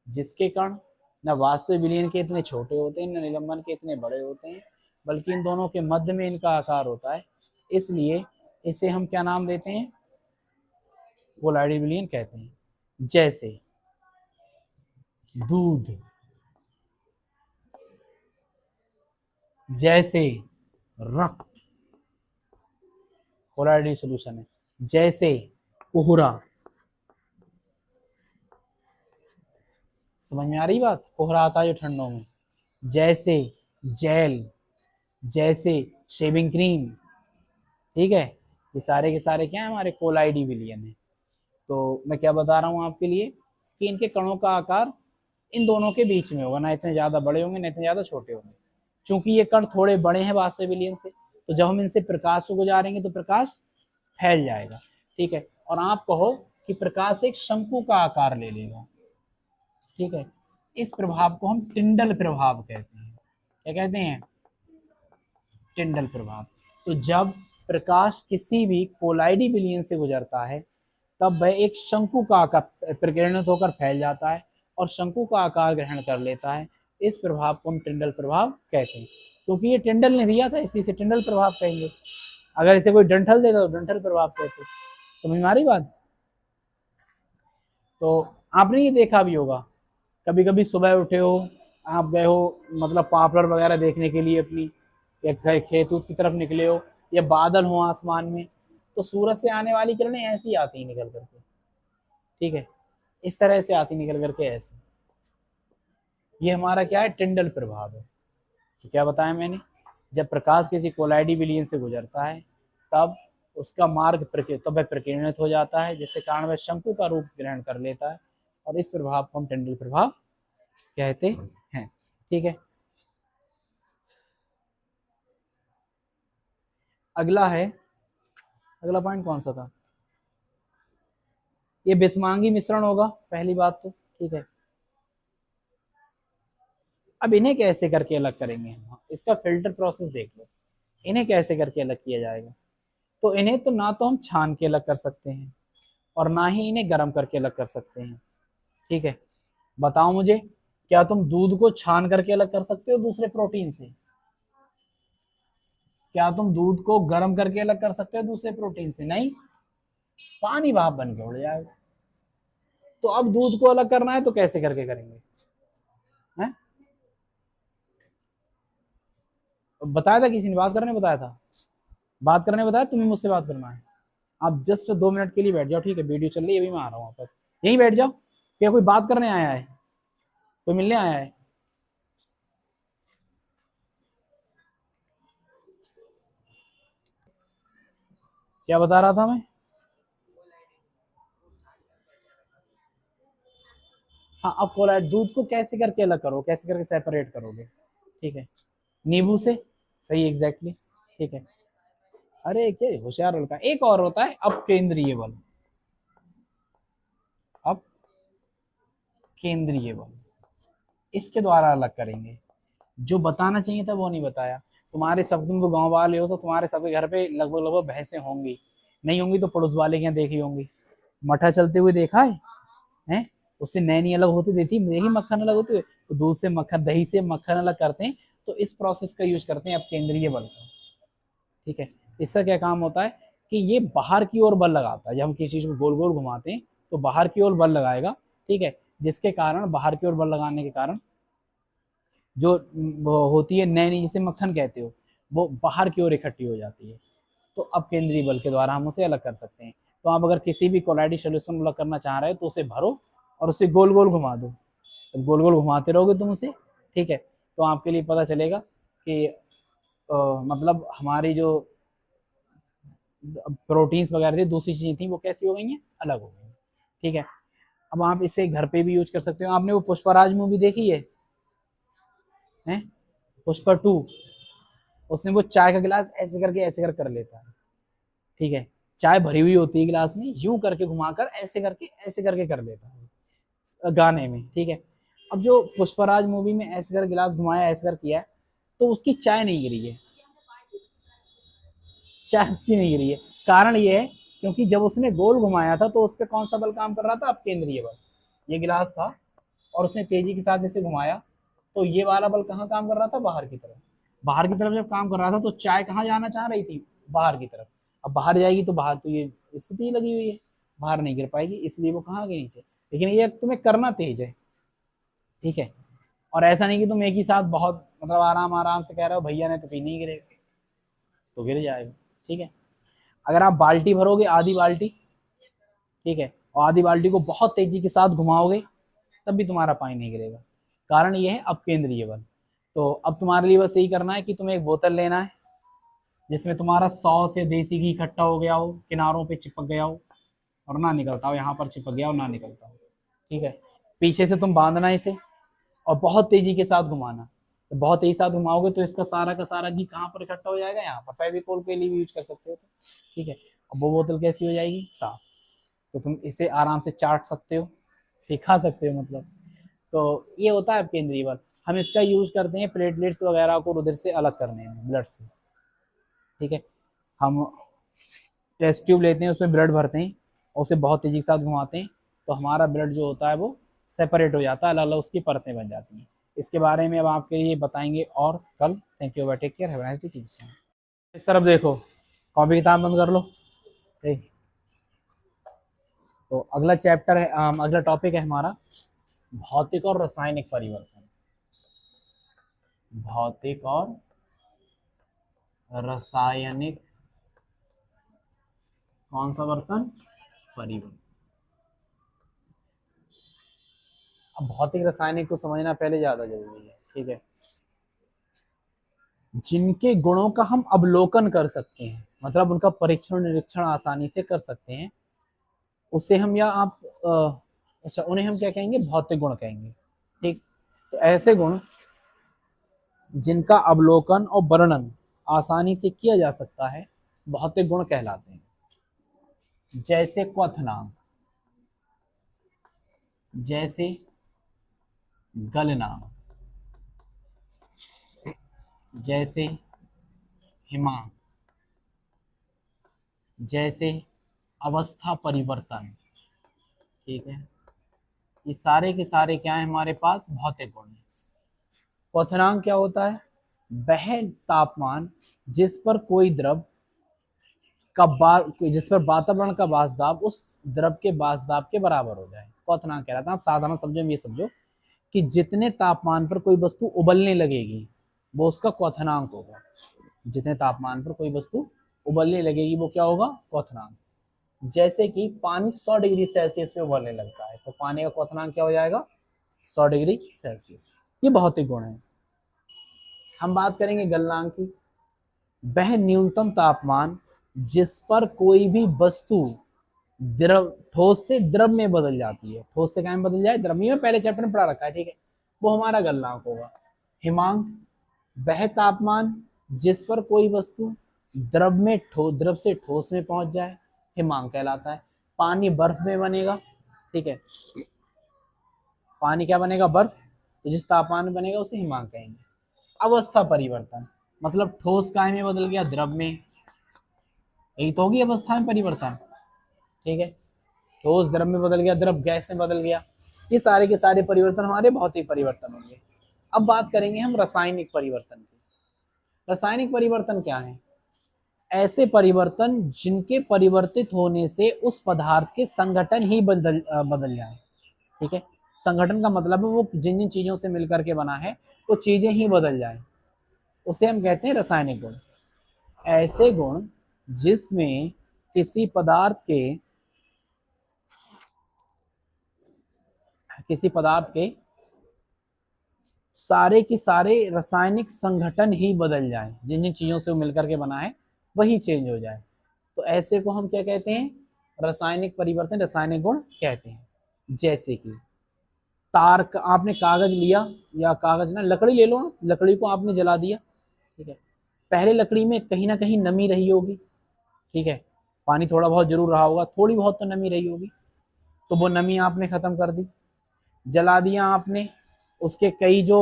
जिसके कण न वास्तविक विलयन के इतने छोटे होते हैं, न निलंबन के इतने बड़े होते हैं, बल्कि इन दोनों के मध्य में इनका आकार होता है, इसलिए इसे हम क्या नाम देते हैं, कोलाइडी विलयन कहते हैं। जैसे दूध, जैसे रक्त, कोलाइडी सोल्यूशन है। जैसे कोहरा, समझ में आ रही बात, कोहरा आता है जो ठंडों में। जैसे जेल, जैसे शेविंग क्रीम, ठीक है, ये सारे के सारे क्या है, हमारे कोलाइडी विलयन है। तो मैं क्या बता रहा हूँ आपके लिए कि इनके कणों का आकार इन दोनों के बीच में होगा, ना इतने ज्यादा बड़े होंगे ना इतने ज्यादा छोटे होंगे। चूंकि ये कण थोड़े बड़े हैं वास्तविक विलयन से, तो जब हम इनसे प्रकाश को गुजारेंगे तो प्रकाश फैल जाएगा, ठीक है, और आप कहो कि प्रकाश एक शंकु का आकार ले लेगा, ठीक है। इस प्रभाव को हम टिंडल प्रभाव कहते हैं। क्या कहते हैं, टिंडल प्रभाव। तो जब प्रकाश किसी भी कोलाइडी विलयन से गुजरता है तब वह एक शंकु का आकार प्रकीर्णित होकर फैल जाता है और शंकु का आकार ग्रहण कर लेता है। इस प्रभाव को हम टिंडल प्रभाव कहते हैं, क्योंकि ये टिंडल ने दिया था इसलिए इसे टिंडल प्रभाव कहेंगे। अगर इसे कोई डंठल देता तो डंठल प्रभाव कहते। समझ में आ रही बात। तो आपने ये देखा भी होगा, कभी कभी सुबह उठे हो, आप गए हो मतलब पॉपुलर वगैरह देखने के लिए अपनी, या खेत की तरफ निकले हो, या बादल हो आसमान में, तो सूरज से आने वाली किरणें ऐसी आती हैं निकल करके, ठीक है, इस तरह से आती निकल करके ऐसे। ये हमारा क्या है, टिंडल प्रभाव है। तो क्या बताया मैंने, जब प्रकाश किसी कोलाइडी विलयन से गुजरता है तब उसका मार्ग तब वह प्रकीर्णित हो जाता है, जिसके कारण वह शंकु का रूप ग्रहण कर लेता है, और इस प्रभाव को हम टिंडल प्रभाव कहते हैं, ठीक है। अगला है, अगला पॉइंट कौन सा था, ये बिस्मांगी मिश्रण होगा पहली बात तो, ठीक है। अब इन्हें कैसे करके अलग करेंगे हम, इसका फिल्टर प्रोसेस देख लो, इन्हें कैसे करके अलग किया जाएगा। तो इन्हें तो ना तो हम छान के अलग कर सकते हैं और ना ही इन्हें गर्म करके अलग कर सकते हैं, ठीक है। बताओ मुझे, क्या तुम दूध को छान करके अलग कर सकते हो दूसरे प्रोटीन से? क्या तुम दूध को गर्म करके अलग कर सकते हो दूसरे प्रोटीन से? नहीं, पानी भाप बन के उड़ जाएगा। तो अब दूध को अलग करना है तो कैसे करके करेंगे, हैं? बताया था किसी ने, बात करने बताया था, बात करने बताया, तुम्हें मुझसे बात करना है। आप जस्ट 2 मिनट के लिए बैठ जाओ, ठीक है, वीडियो चल रही है, अभी मैं आ रहा हूँ वापस, यहीं बैठ जाओ। क्या कोई बात करने आया है, कोई मिलने आया है? क्या बता रहा था मैं? हाँ, अब कोलाइड दूध को कैसे करके अलग करो, कैसे करके सेपरेट करोगे, ठीक है, नींबू से, सही, एग्जैक्टली, ठीक है। अरे क्या होशियार लड़का, एक और होता है अपकेंद्रीय बल, अब केंद्रीय बल, इसके द्वारा अलग करेंगे। जो बताना चाहिए था वो नहीं बताया। तुम्हारे सब, तुम तो गांव वाले हो, तो तुम्हारे सबके घर पे लगभग लगभग भैंसें होंगी, नहीं होंगी तो पड़ोस वाले के यहाँ देखी होंगी। मठा चलते हुए देखा है, हैं? उससे नैनी अलग होती देती, देखी मक्खन अलग होते हुए, तो दूध से मक्खन, दही से मक्खन अलग करते हैं, तो इस प्रोसेस का यूज करते हैं अब केंद्रीय बल का, ठीक है। इसका क्या काम होता है कि ये बाहर की ओर बल लगाता है, जब हम किसी चीज को गोल गोल घुमाते हैं तो बाहर की ओर बल लगाएगा, ठीक है, जिसके कारण बाहर की ओर बल लगाने के कारण जो वो होती है नैनी, जिसे मक्खन कहते हो, वो बाहर की ओर इकट्ठी हो जाती है। तो अब केंद्रीय बल के द्वारा हम उसे अलग कर सकते हैं। तो आप अगर किसी भी कोलाइडी सोल्यूशन अलग करना चाह रहे हो तो उसे भरो और उसे गोल गोल घुमा दो, तो गोल गोल घुमाते रहोगे तुम उसे, ठीक है, तो आपके लिए पता चलेगा कि मतलब हमारी जो प्रोटीन्स वगैरह थी, दूसरी चीजें थी, वो कैसी हो गई हैं, अलग हो गई, ठीक है। अब आप इसे घर पे भी यूज कर सकते हो। आपने वो पुष्पराज मूवी देखी है, हैं? पुष्पा 2, उसमें वो चाय का गिलास ऐसे करके ऐसे कर लेता है, ठीक है, चाय भरी हुई होती है गिलास में, यूं करके घुमाकर ऐसे करके ऐसे करके कर लेता है गाने में, ठीक है। अब जो पुष्पराज मूवी में ऐसे कर गिलास घुमाया, ऐसे कर किया है, तो उसकी चाय नहीं गिरी है, चाय उसकी नहीं गिरी है। कारण ये है क्योंकि जब उसने गोल घुमाया था तो उस पर कौन सा बल काम कर रहा था? अपकेंद्रीय बल। ये गिलास था और उसने तेजी के साथ इसे घुमाया, तो ये वाला बल कहाँ काम कर रहा था? बाहर की तरफ। बाहर की तरफ जब काम कर रहा था तो चाय कहाँ जाना चाह रही थी? बाहर की तरफ। अब बाहर जाएगी तो बाहर तो ये स्थिति लगी हुई है, बाहर नहीं गिर पाएगी, इसलिए वो कहाँ गई? नीचे। लेकिन ये तुम्हें करना तेज है, ठीक है। और ऐसा नहीं कि तुम एक ही साथ बहुत मतलब आराम आराम से कह रहे हो भैया ने तो कहीं नहीं गिरेगा, तो गिर जाएगा, ठीक है। अगर आप बाल्टी भरोगे, आधी बाल्टी, ठीक है, और आधी बाल्टी को बहुत तेजी के साथ घुमाओगे, तब भी तुम्हारा पानी नहीं गिरेगा। कारण ये है अपकेंद्रीय बल। तो अब तुम्हारे लिए बस यही करना है कि तुम्हें एक बोतल लेना है जिसमें तुम्हारा 100 से देसी घी इकट्ठा हो गया हो, किनारों पे चिपक गया हो और ना निकलता हो, यहाँ पर चिपक गया हो ना निकलता हो, ठीक है। पीछे से तुम बांधना इसे और बहुत तेजी के साथ घुमाना। तो बहुत तेजी के साथ घुमाओगे तो इसका सारा का सारा घी कहाँ पर इकट्ठा हो जाएगा? यहाँ पर। फेविकोल के लिए भी यूज कर सकते हो, ठीक है। अब वो बोतल कैसी हो जाएगी? साफ। तो तुम इसे आराम से चाट सकते हो, खा सकते हो मतलब। तो ये होता है केंद्रीय बल। हम इसका यूज करते हैं प्लेटलेट्स वगैरह को रुधिर से अलग करने में, ब्लड से, ठीक है। हम टेस्ट ट्यूब लेते हैं, उसमें ब्लड भरते हैं और उसे बहुत तेजी के साथ घुमाते हैं, तो हमारा ब्लड जो होता है वो सेपरेट हो जाता है, अलग अलग उसकी परतें बन जाती हैं। इसके बारे में अब आपके लिए बताएंगे और कल। Thank you, take care, have a nice day. इस तरफ देखो, कॉपी किताब बंद कर लो, ठीक। तो अगला चैप्टर है, अगला टॉपिक है हमारा भौतिक और रासायनिक परिवर्तन। भौतिक और रासायनिक कौन सा बर्तन? परिवर्तन। अब भौतिक रासायनिक को समझना पहले ज्यादा जरूरी है, ठीक है। जिनके गुणों का हम अवलोकन कर सकते हैं, मतलब उनका परीक्षण निरीक्षण आसानी से कर सकते हैं, उसे हम या आप अच्छा उन्हें हम क्या कहेंगे? भौतिक गुण कहेंगे, ठीक। तो ऐसे गुण जिनका अवलोकन और वर्णन आसानी से किया जा सकता है भौतिक गुण कहलाते हैं। जैसे क्वथनांक, जैसे गलनांक, जैसे हिमांक, जैसे अवस्था परिवर्तन, ठीक है। ये सारे के सारे क्या है हमारे पास? भौतिक गुण है। क्वथनांक क्या होता है? वह तापमान जिस पर कोई द्रव जिस पर वातावरण का वाष्पदाब उस द्रव के वाष्पदाब के बराबर हो जाए, क्वथनांक कहलाता है। आप साधारण शब्दों में ये समझो कि जितने तापमान पर कोई वस्तु उबलने लगेगी वो उसका क्वथनांक होगा। जितने तापमान पर कोई वस्तु उबलने लगेगी वो क्या होगा? क्वथनांक। जैसे कि पानी 100 डिग्री सेल्सियस पे उबलने लगता है, तो पानी का क्वथनांक क्या हो जाएगा? 100 डिग्री सेल्सियस। ये भौतिक गुण है। हम बात करेंगे गलनांक की। वह न्यूनतम तापमान जिस पर कोई भी वस्तु द्रव ठोस से द्रव में बदल जाती है, ठोस से क्या में बदल जाए? द्रव में पहले चैप्टर में पढ़ा रखा है, ठीक है। वो हमारा गलनांक होगा। हिमांक वह तापमान जिस पर कोई वस्तु द्रव से ठोस में पहुंच जाए, हिमांक कहलाता है। पानी बर्फ में बनेगा, ठीक है। पानी क्या बनेगा? बर्फ। तो जिस तापमान में बनेगा उसे हिमांक कहेंगे। अवस्था परिवर्तन मतलब ठोस काय में बदल गया द्रव में, यही तो होगी अवस्था में परिवर्तन, ठीक है। ठोस द्रव में बदल गया, द्रव गैस में बदल गया। ये सारे के सारे परिवर्तन हमारे भौतिक परिवर्तन होंगे। अब बात करेंगे हम रासायनिक परिवर्तन की। रासायनिक परिवर्तन क्या है? ऐसे परिवर्तन जिनके परिवर्तित होने से उस पदार्थ के संगठन ही बदल जाए, ठीक है। संगठन का मतलब है वो जिन जिन चीजों से मिलकर के बना है वो चीजें ही बदल जाए, उसे हम कहते हैं रासायनिक गुण। ऐसे गुण जिसमें किसी पदार्थ के सारे के सारे रासायनिक संगठन ही बदल जाए, जिन जिन चीजों से वो मिलकर के बना है वही चेंज हो जाए, तो ऐसे को हम क्या कहते हैं? रासायनिक परिवर्तन, रासायनिक गुण कहते हैं। जैसे कि आपने कागज लिया, या कागज ना लकड़ी ले लो, आप लकड़ी को आपने जला दिया, ठीक है। पहले लकड़ी में कहीं ना कहीं नमी रही होगी, ठीक है। पानी थोड़ा बहुत जरूर रहा होगा, थोड़ी बहुत तो नमी रही होगी, तो वो नमी आपने खत्म कर दी, जला दिया आपने। उसके कई जो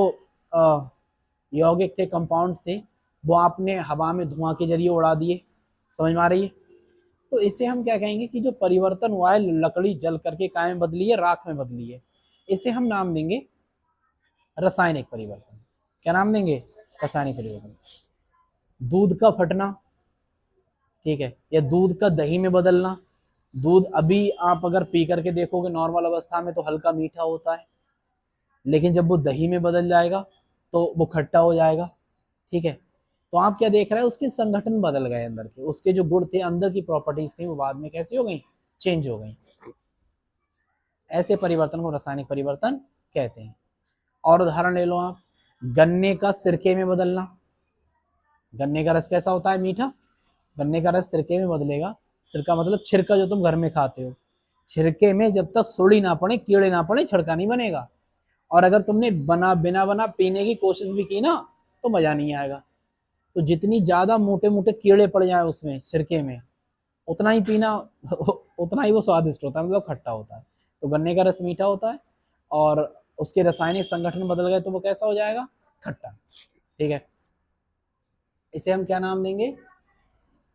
यौगिक थे, कंपाउंड्स थे, वो आपने हवा में धुआं के जरिए उड़ा दिए। समझ में आ रही है? तो इसे हम क्या कहेंगे कि जो परिवर्तन हुआ है, लकड़ी जल करके काय में बदली है, राख में बदली है, इसे हम नाम देंगे रासायनिक परिवर्तन। क्या नाम देंगे? रासायनिक परिवर्तन। दूध का फटना, ठीक है, या दूध का दही में बदलना। दूध अभी आप अगर पी करके देखोगे नॉर्मल अवस्था में तो हल्का मीठा होता है, लेकिन जब वो दही में बदल जाएगा तो वो खट्टा हो जाएगा, ठीक है। तो आप क्या देख रहे हैं, उसके संगठन बदल गए, अंदर के उसके जो गुण थे, अंदर की प्रॉपर्टीज थी, वो बाद में कैसी हो गई? चेंज हो गई। ऐसे परिवर्तन को रासायनिक परिवर्तन कहते हैं। और उदाहरण ले लो आप, गन्ने का सिरके में बदलना। गन्ने का रस कैसा होता है? मीठा। गन्ने का रस सिरके में बदलेगा। सिरका मतलब छिरका, जो तुम घर में खाते हो। छिरके में जब तक सुड़ी ना पड़े, कीड़े ना पड़े, छिड़का नहीं बनेगा। और अगर तुमने बिना बना पीने की कोशिश भी की ना, तो मजा नहीं आएगा। तो जितनी ज्यादा मोटे मोटे कीड़े पड़ जाए उसमें, सिरके में, उतना ही पीना उतना ही वो स्वादिष्ट होता है, मतलब खट्टा होता है। तो गन्ने का रस मीठा होता है, और उसके रासायनिक संगठन बदल गए तो वो कैसा हो जाएगा? खट्टा, ठीक है। इसे हम क्या नाम देंगे?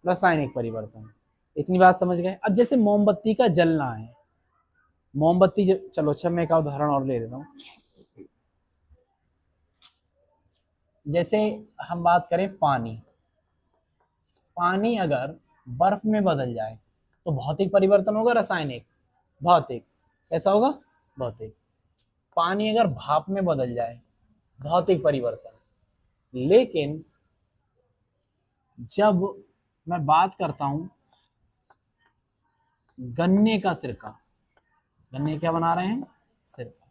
रासायनिक परिवर्तन। इतनी बात समझ गए? अब जैसे मोमबत्ती का जलना है, मोमबत्ती चलो अच्छा, मैं एक उदाहरण और ले लेता हूँ। जैसे हम बात करें पानी, पानी अगर बर्फ में बदल जाए तो भौतिक परिवर्तन होगा, रासायनिक? भौतिक। कैसा होगा? भौतिक। पानी अगर भाप में बदल जाए, भौतिक परिवर्तन। लेकिन जब मैं बात करता हूं गन्ने का सिरका, गन्ने क्या बना रहे हैं? सिरका।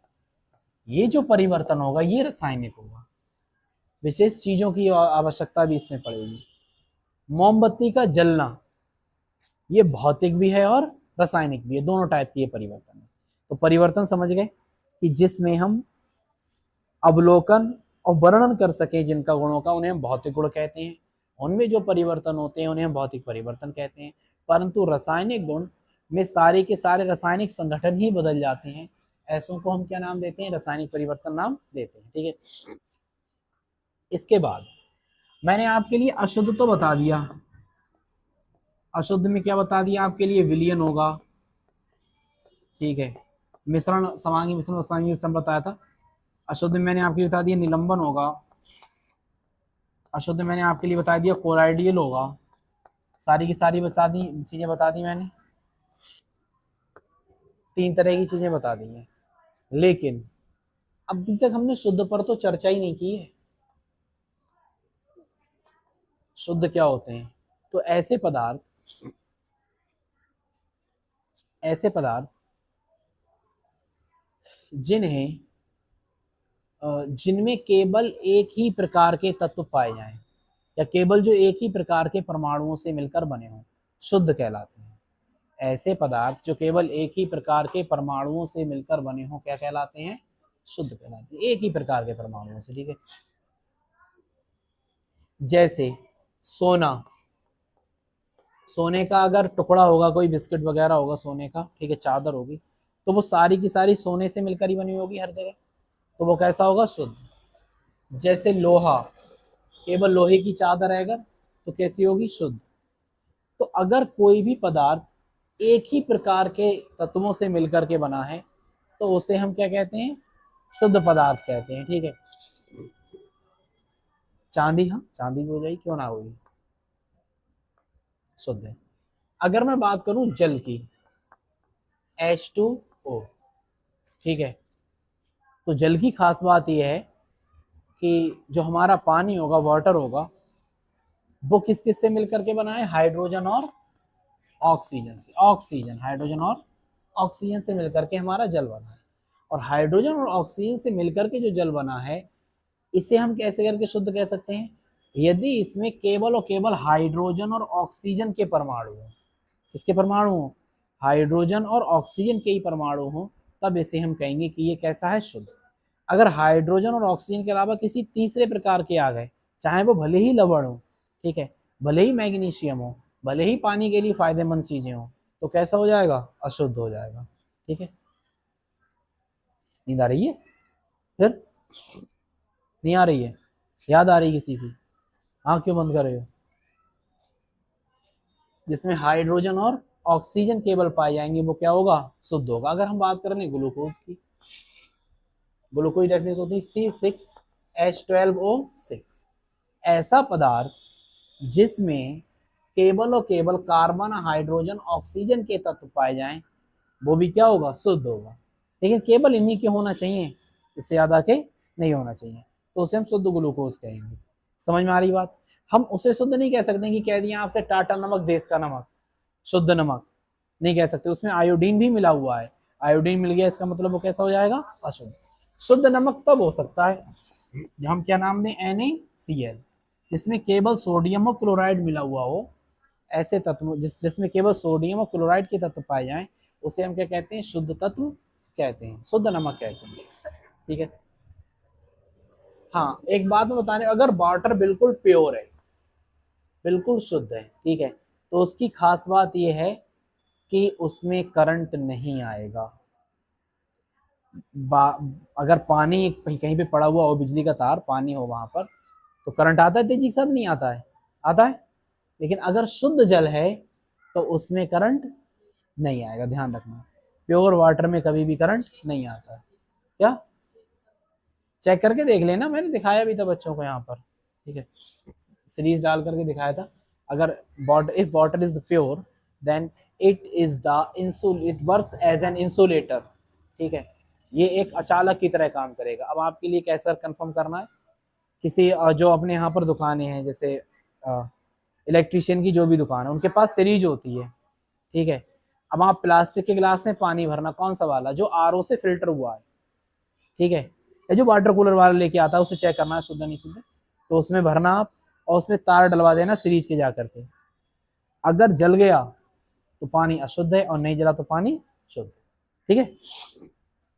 ये जो परिवर्तन होगा ये रासायनिक होगा, विशेष चीजों की आवश्यकता भी इसमें पड़ेगी। मोमबत्ती का जलना, ये भौतिक भी है और रासायनिक भी है, दोनों टाइप की ये परिवर्तन है। तो परिवर्तन समझ गए कि जिसमें हम अवलोकन और वर्णन कर सके जिनका गुणों का, उन्हें हम भौतिक गुण कहते हैं। उनमें जो परिवर्तन होते हैं उन्हें हम भौतिक परिवर्तन कहते हैं। परंतु रासायनिक गुण में सारे के सारे रासायनिक संगठन ही बदल जाते हैं, ऐसों को हम क्या नाम देते हैं? रासायनिक परिवर्तन नाम देते हैं, ठीक है। इसके बाद मैंने आपके लिए अशुद्ध तो बता दिया, अशुद्ध में क्या बता दिया आपके लिए? विलयन होगा, ठीक है। मिश्रण, समांगी मिश्रण, समांगी मिश्रण बताया था। अशुद्ध में मैंने आपके लिए बता दिया निलंबन होगा। अशुद्ध मैंने आपके लिए बता दिया कोलाइडियल होगा। सारी की सारी बता दी चीजें, बता दी मैंने, 3 तरह की चीजें बता दी हैं। लेकिन अभी तक हमने शुद्ध पर तो चर्चा ही नहीं की है। शुद्ध क्या होते हैं? तो ऐसे पदार्थ, ऐसे पदार्थ जिन्हें जिनमें केवल एक ही प्रकार के तत्व पाए जाएं, या केवल जो एक ही प्रकार के परमाणुओं से मिलकर बने हों, शुद्ध कहलाते हैं। ऐसे पदार्थ जो केवल एक ही प्रकार के परमाणुओं से मिलकर बने हों, क्या कहलाते हैं? शुद्ध कहलाते हैं, एक ही प्रकार के परमाणुओं से, ठीक है। जैसे सोना, सोने का अगर टुकड़ा होगा, कोई बिस्किट वगैरह होगा सोने का, ठीक है, चादर होगी, तो वो सारी की सारी सोने से मिलकर ही बनी होगी हर जगह, तो वो कैसा होगा? शुद्ध। जैसे लोहा, केवल लोहे की चादर है अगर, तो कैसी होगी? शुद्ध। तो अगर कोई भी पदार्थ एक ही प्रकार के तत्वों से मिलकर के बना है तो उसे हम क्या कहते हैं? शुद्ध पदार्थ कहते हैं, ठीक है। चांदी, हाँ चांदी भी हो जाएगी, क्यों ना होगी, शुद्ध है। अगर मैं बात करूं जल की, H2O, ठीक है, तो जल की खास बात यह है कि जो हमारा पानी होगा, वाटर होगा, वो किस किस से मिलकर के बना है? हाइड्रोजन और ऑक्सीजन से। ऑक्सीजन, हाइड्रोजन और ऑक्सीजन से मिलकर के हमारा जल बना है। और हाइड्रोजन और ऑक्सीजन से मिलकर के जो जल बना है, इसे हम कैसे करके शुद्ध कह सकते हैं? यदि इसमें केवल और केवल हाइड्रोजन और ऑक्सीजन के परमाणु हो, किसके परमाणु हो? हाइड्रोजन और ऑक्सीजन के ही परमाणु हो, तब इसे हम कहेंगे कि ये कैसा है? शुद्ध। अगर हाइड्रोजन और ऑक्सीजन के अलावा किसी तीसरे प्रकार के आ गए, चाहे वो भले ही लवण हो, ठीक है, भले ही मैग्नीशियम हो, भले ही पानी के लिए फायदेमंद चीजें हो, तो कैसा हो जाएगा? अशुद्ध हो जाएगा, ठीक है। नींद आ रही है? फिर नहीं आ रही है? याद आ रही है किसी की? हाँ, क्यों बंद कर रहे हो? जिसमें हाइड्रोजन और ऑक्सीजन केवल पाए जाएंगे वो क्या होगा, शुद्ध होगा। अगर हम बात करें ग्लूकोज की, ग्लूकोज डेफिनेशन होती है C6H12O6, ऐसा पदार्थ जिसमें केवल और केवल कार्बन, हाइड्रोजन, ऑक्सीजन के तत्व पाए जाएं वो भी क्या होगा, शुद्ध होगा। लेकिन केवल इन्हीं के होना चाहिए, इससे ज्यादा के नहीं होना चाहिए, तो उसे हम शुद्ध ग्लूकोज कहेंगे। समझ में आ रही बात। हम उसे शुद्ध नहीं कह सकते कि कह दिया आपसे टाटा नमक देश का नमक, शुद्ध नमक नहीं कह सकते, उसमें आयोडीन भी मिला हुआ है। आयोडीन मिल गया इसका मतलब वो कैसा हो जाएगा, अशुद्ध। शुद्ध नमक तब हो सकता है जब हम क्या नाम दें, NaCl, जिसमें केवल सोडियम और क्लोराइड मिला हुआ हो। ऐसे तत्व जिसमें केवल सोडियम और क्लोराइड के तत्व पाए जाएं उसे हम क्या कहते हैं, शुद्ध तत्व कहते हैं, शुद्ध नमक कहते हैं। ठीक है। हाँ एक बात मैं बता रहे, अगर वाटर बिल्कुल प्योर है, बिल्कुल शुद्ध है, ठीक है, तो उसकी खास बात यह है कि उसमें करंट नहीं आएगा। अगर पानी कहीं पे पड़ा हुआ हो, बिजली का तार पानी हो वहां पर, तो करंट आता है तेजी के साथ, नहीं आता है, आता है। लेकिन अगर शुद्ध जल है तो उसमें करंट नहीं आएगा, ध्यान रखना। प्योर वाटर में कभी भी करंट नहीं आता है। क्या चेक करके देख लेना, मैंने दिखाया भी था बच्चों को यहाँ पर, ठीक है, सीरीज डाल करके दिखाया था। अगर if water is pure then it is the it works as an insulator. ठीक है, ये एक अचालक की तरह काम करेगा। अब आपके लिए कैसे कंफर्म करना है, किसी जो अपने यहाँ पर दुकानें हैं, जैसे इलेक्ट्रिशियन की जो भी दुकान है उनके पास सीरीज होती है, ठीक है। अब आप प्लास्टिक के गिलास में पानी भरना, कौन सा वाला, जो RO से फिल्टर हुआ है, ठीक है, या जो वाटर कूलर वाला लेके आता है उसे चेक करना है शुद्ध नहीं शुद्ध, तो उसमें भरना आप, और उसमें तार डलवा देना सीरीज के जा करके। अगर जल गया तो पानी अशुद्ध है, और नहीं जला तो पानी शुद्ध। ठीक है,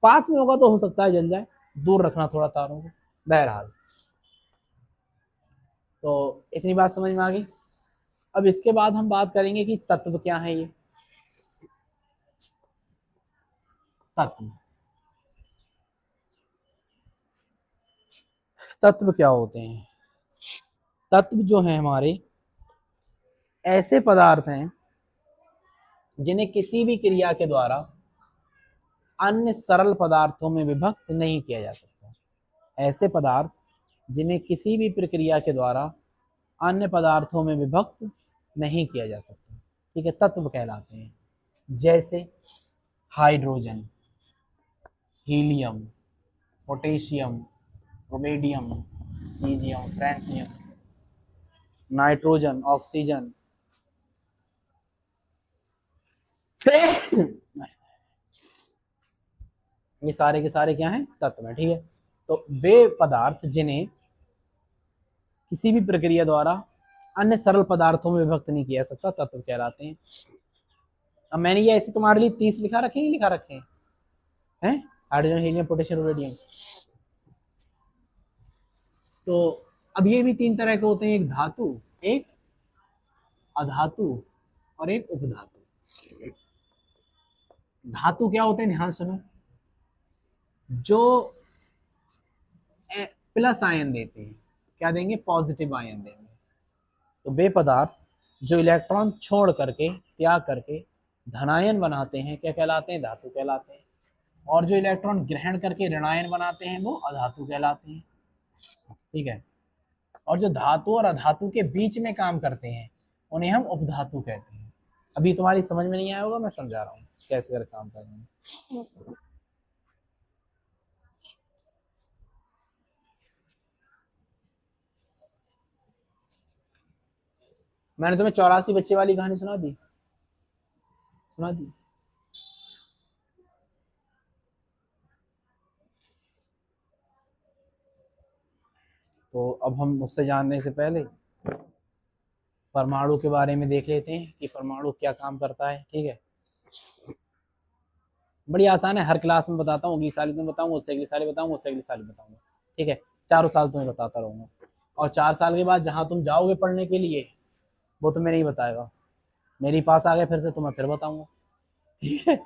पास में होगा तो हो सकता है जल जाए, दूर रखना थोड़ा तारों को। बहरहाल तो इतनी बात समझ में आ गई। अब इसके बाद हम बात करेंगे कि तत्व क्या है। ये तत्व, तत्व क्या होते हैं। तत्व जो है हमारे ऐसे पदार्थ हैं जिन्हें किसी भी क्रिया के द्वारा अन्य सरल पदार्थों में विभक्त नहीं किया जा सकता। ऐसे पदार्थ जिन्हें किसी भी प्रक्रिया के द्वारा अन्य पदार्थों में विभक्त नहीं किया जा सकता, ठीक है, तत्व कहलाते हैं। जैसे hydrogen, helium, potassium, rubidium, caesium, francium, nitrogen, oxygen, ये सारे के सारे क्या हैं, तत्व हैं। ठीक है, तो वे पदार्थ जिन्हें किसी भी प्रक्रिया द्वारा अन्य सरल पदार्थों में विभक्त नहीं किया जा सकता तत्व कहलाते हैं। अब मैंने ये ऐसे तुम्हारे लिए 30 लिखा रखे, नहीं लिखा रखे हैं, हाइड्रोजन, हीलियम, पोटेशियम, रोडियम। तो अब ये भी 3 तरह के होते हैं, एक धातु, एक अधातु और एक उपधातु। धातु क्या होते हैं, ध्यान सुनो, जो प्लस आयन देते हैं, क्या देंगे, पॉजिटिव आयन देंगे। तो वे पदार्थ जो इलेक्ट्रॉन छोड़ करके, त्याग करके धनायन बनाते हैं, क्या कहलाते हैं, धातु कहलाते हैं। और जो इलेक्ट्रॉन ग्रहण करके ऋणायन बनाते हैं वो अधातु कहलाते हैं। ठीक है, और जो धातु और अधातु के बीच में काम करते हैं उन्हें हम उपधातु कहते हैं। अभी तुम्हारी समझ में नहीं आया होगा, मैं समझा रहा हूँ कैसे कर काम कर रहे हैं। मैंने तुम्हें 84 बच्चे वाली कहानी सुना दी, सुना दी। तो अब हम उससे जानने से पहले परमाणु के बारे में देख लेते हैं कि परमाणु क्या काम करता है। ठीक है, बड़ी आसान है, हर क्लास में बताता हूँ, अगली साल तुम्हें बताऊंगा, उससे अगली साल बताऊंगा, उससे अगली साल बताऊंगा। ठीक है, चारों साल तुम्हें बताता रहूंगा, और 4 साल के बाद जहाँ तुम जाओगे पढ़ने के लिए वो तुम्हें नहीं बताएगा, मेरे पास आ गए फिर से तुम्हें फिर बताऊंगा। ठीक है,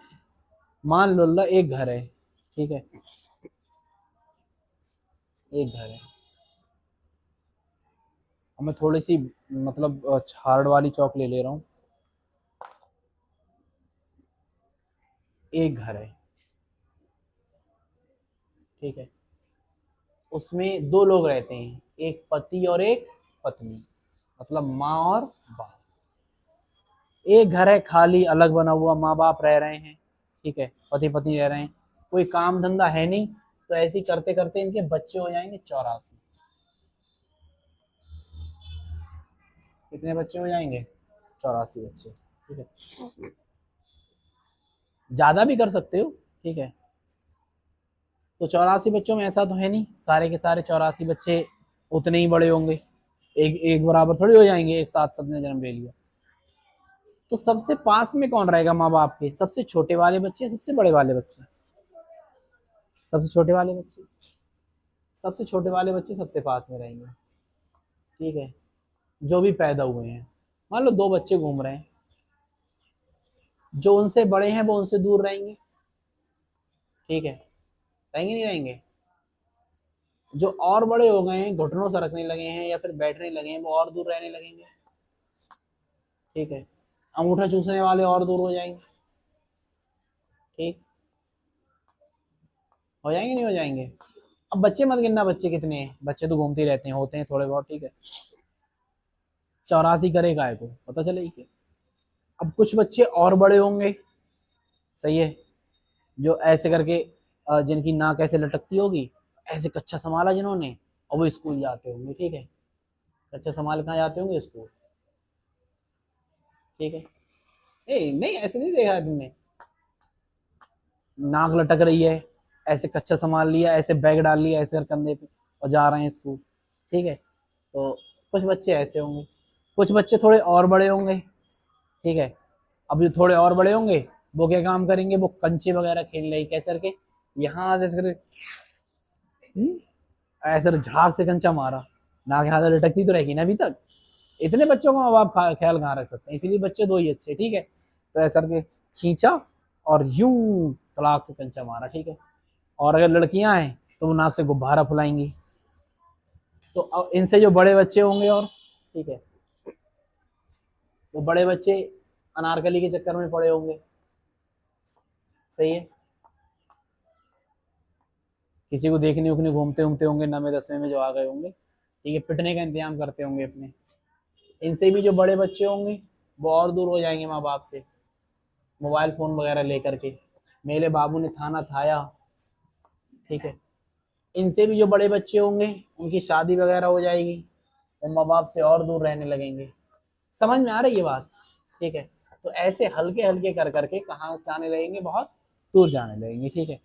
मान लो एक घर है, ठीक है, एक घर है, अब मैं थोड़ी सी मतलब हार्ड वाली चौक ले ले रहा हूँ। एक घर है, ठीक है, उसमें दो लोग रहते हैं, एक पति और एक पत्नी, मतलब माँ और बाप। एक घर है खाली अलग बना हुआ, माँ बाप रह रहे हैं, ठीक है, पति पत्नी रह रहे हैं, कोई काम धंधा है नहीं, तो ऐसे ही करते करते इनके बच्चे हो जाएंगे 84। कितने बच्चे हो जाएंगे? 84 बच्चे, ठीक है, ज्यादा भी कर सकते हो, ठीक है। तो 84 बच्चों में ऐसा तो है नहीं सारे के सारे 84 बच्चे उतने ही बड़े होंगे, एक एक बराबर थोड़ी हो जाएंगे, एक साथ सबने जन्म ले लिया। तो सबसे पास में कौन रहेगा माँ बाप के? सबसे छोटे वाले बच्चे, सबसे बड़े वाले बच्चे? सबसे छोटे वाले बच्चे। सबसे छोटे वाले बच्चे सबसे पास में रहेंगे, ठीक है, जो भी पैदा हुए हैं। मान लो दो बच्चे घूम रहे हैं, जो उनसे बड़े हैं वो उनसे दूर रहेंगे, ठीक है, रहेंगे नहीं रहेंगे? जो और बड़े हो गए हैं, घुटनों से रखने लगे हैं या फिर बैठने लगे हैं, वो और दूर रहने लगेंगे, ठीक है। अंगूठा चूसने वाले और दूर हो जाएंगे, ठीक, हो जाएंगे नहीं हो जाएंगे? अब बच्चे मत गिनना, बच्चे कितने हैं, बच्चे तो घूमते ही रहते हैं, होते हैं थोड़े बहुत, ठीक है। 84 करे काय को पता चले क्या? अब कुछ बच्चे और बड़े होंगे, सही है, जो ऐसे करके जिनकी नाक ऐसे लटकती होगी, ऐसे कच्चा संभाला जिन्होंने, और वो स्कूल जाते होंगे, ठीक है। कच्चा संभाल कहाँ जाते होंगे? स्कूल, ठीक है। ए नहीं, ऐसे नहीं देखा है तुमने? नाक लटक रही है, ऐसे कच्चा संभाल लिया, ऐसे बैग डाल लिया ऐसे कंधे पे, और जा रहे हैं स्कूल, ठीक है। तो कुछ बच्चे ऐसे होंगे, कुछ बच्चे थोड़े और बड़े होंगे, ठीक है। अब जो थोड़े और बड़े होंगे वो क्या काम करेंगे? वो कंचे वगैरह खेल रहे, कैसे करके, यहाँ जैसे करके ऐसे झाग से कंचा मारा, नाक हाथ लटकती तो रहेगी ना अभी तक। इतने बच्चों का माँ बाप ख्याल कहाँ रख सकते हैं, इसीलिए बच्चे दो ही अच्छे, ठीक है। तो ऐसा करके खींचा और यूं तलाक से कंचा मारा, ठीक है। और अगर लड़कियां हैं तो वो नाक से गुब्बारा फुलाएंगी। तो अब इनसे जो बड़े बच्चे होंगे, और ठीक है, वो बड़े बच्चे अनारकली के चक्कर में पड़े होंगे, सही है। किसी को देखने उखने घूमते घूमते होंगे, 9वें 10वें में जो आ गए होंगे, ठीक है, पिटने का इंतजाम करते होंगे अपने। इनसे भी जो बड़े बच्चे होंगे वो और दूर हो जाएंगे माँ बाप से, मोबाइल फोन वगैरह लेकर के, मेरे बाबू ने थाना थाया, ठीक है। इनसे भी जो बड़े बच्चे होंगे उनकी शादी वगैरह हो जाएगी, वो माँ बाप से और दूर रहने लगेंगे। समझ में आ रही है बात? ठीक है। तो ऐसे हल्के हल्के कर करके कहाँ जाने लगेंगे? बहुत दूर जाने लगेंगे, ठीक है।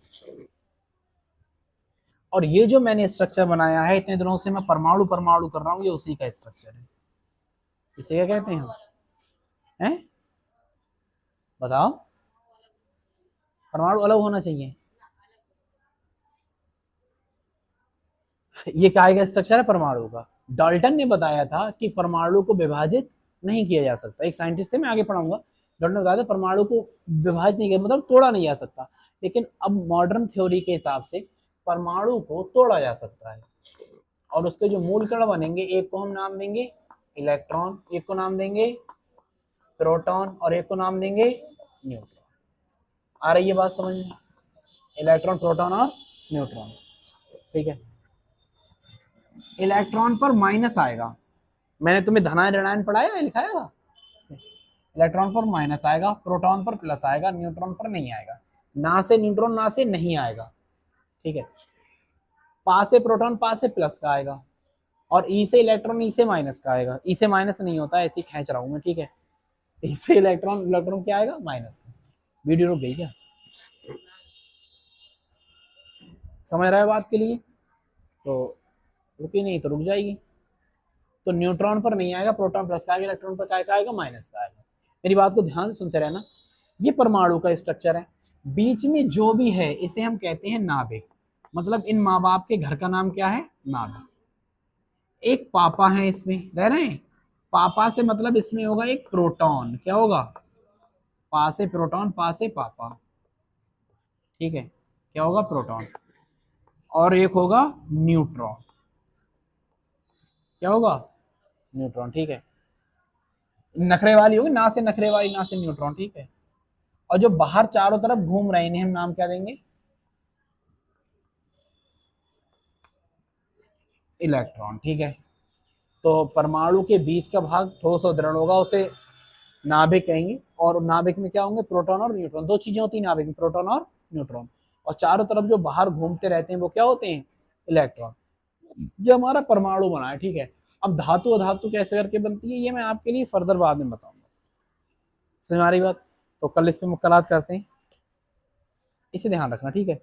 और ये जो मैंने स्ट्रक्चर बनाया है इतने दिनों से मैं परमाणु परमाणु कर रहा हूँ, ये उसी का स्ट्रक्चर है। इसे क्या कहते हैं हम? हैं? बताओ। परमाणु अलग होना चाहिए। ये क्या का स्ट्रक्चर है परमाणु का? डाल्टन ने बताया था कि परमाणु को विभाजित नहीं किया जा सकता। एक साइंटिस्ट थे, मैं आगे पढ़ाऊंगा। डाल्टन ने बताया था परमाणु को विभाजित नहीं किया, मतलब तोड़ा नहीं जा सकता। लेकिन अब मॉडर्न थ्योरी के हिसाब से परमाणु को तोड़ा जा सकता है, और उसके जो मूल कण बनेंगे, एक को हम नाम देंगे इलेक्ट्रॉन, एक को नाम देंगे प्रोटॉन, और एक को नाम देंगे न्यूट्रॉन। आ रही है बात समझ में? इलेक्ट्रॉन, प्रोटॉन और न्यूट्रॉन, ठीक है। इलेक्ट्रॉन पर माइनस आएगा, मैंने तुम्हें धनायन ऋणायन पढ़ाया है, लिखाया था। इलेक्ट्रॉन पर माइनस आएगा, प्रोटॉन पर प्लस आएगा, न्यूट्रॉन पर नहीं आएगा। ना से न्यूट्रॉन ना से नहीं आएगा, ठीक है। पास से प्रोटॉन पास से प्लस का आएगा, और ई से इलेक्ट्रॉन ई से माइनस का आएगा। ई से माइनस नहीं होता, ऐसे ही खींच रहा हूं मैं, ठीक है। ई से इलेक्ट्रॉन, इलेक्ट्रॉन क्या आएगा? माइनस का। वीडियो रुक गई क्या? समझ रहा है बात के लिए? तो रुकी नहीं तो रुक जाएगी। तो न्यूट्रॉन पर नहीं आएगा, प्रोटॉन प्लस का आएगा, इलेक्ट्रॉन पर क्या आएगा? माइनस का आएगा। मेरी बात को ध्यान से सुनते रहना। ये परमाणु का स्ट्रक्चर है। बीच में जो भी है इसे हम कहते हैं नाभिक। मतलब इन माँ बाप के घर का नाम क्या है? नाभिक। एक पापा है इसमें, रह रहे हैं। पापा से मतलब इसमें होगा एक प्रोटॉन, क्या होगा? पा से प्रोटॉन, पा से पापा, ठीक है, क्या होगा? प्रोटॉन। और एक होगा न्यूट्रॉन, क्या होगा? न्यूट्रॉन, ठीक है। नखरे वाली होगी, ना से नखरे वाली, ना से न्यूट्रॉन, ठीक है। और जो बाहर चारों तरफ घूम रहे हैं इन्हें हम नाम क्या देंगे? इलेक्ट्रॉन। ठीक है, तो परमाणु के बीच का भाग ठोस और दृढ़ होगा, उसे नाभिक कहेंगे। और नाभिक में क्या होंगे? प्रोटॉन और न्यूट्रॉन। दो चीजें होती हैं नाभिक में, प्रोटॉन और न्यूट्रॉन। और चारों तरफ जो बाहर घूमते रहते हैं वो क्या होते हैं? इलेक्ट्रॉन। ये हमारा परमाणु बना है। ठीक है, अब धातु अधातु कैसे करके बनती है ये मैं आपके लिए फर्दर बाद में बताऊंगा। समझ आ रही बात? तो कल इसमें मुक्कालात करते हैं, इसे ध्यान रखना। ठीक है।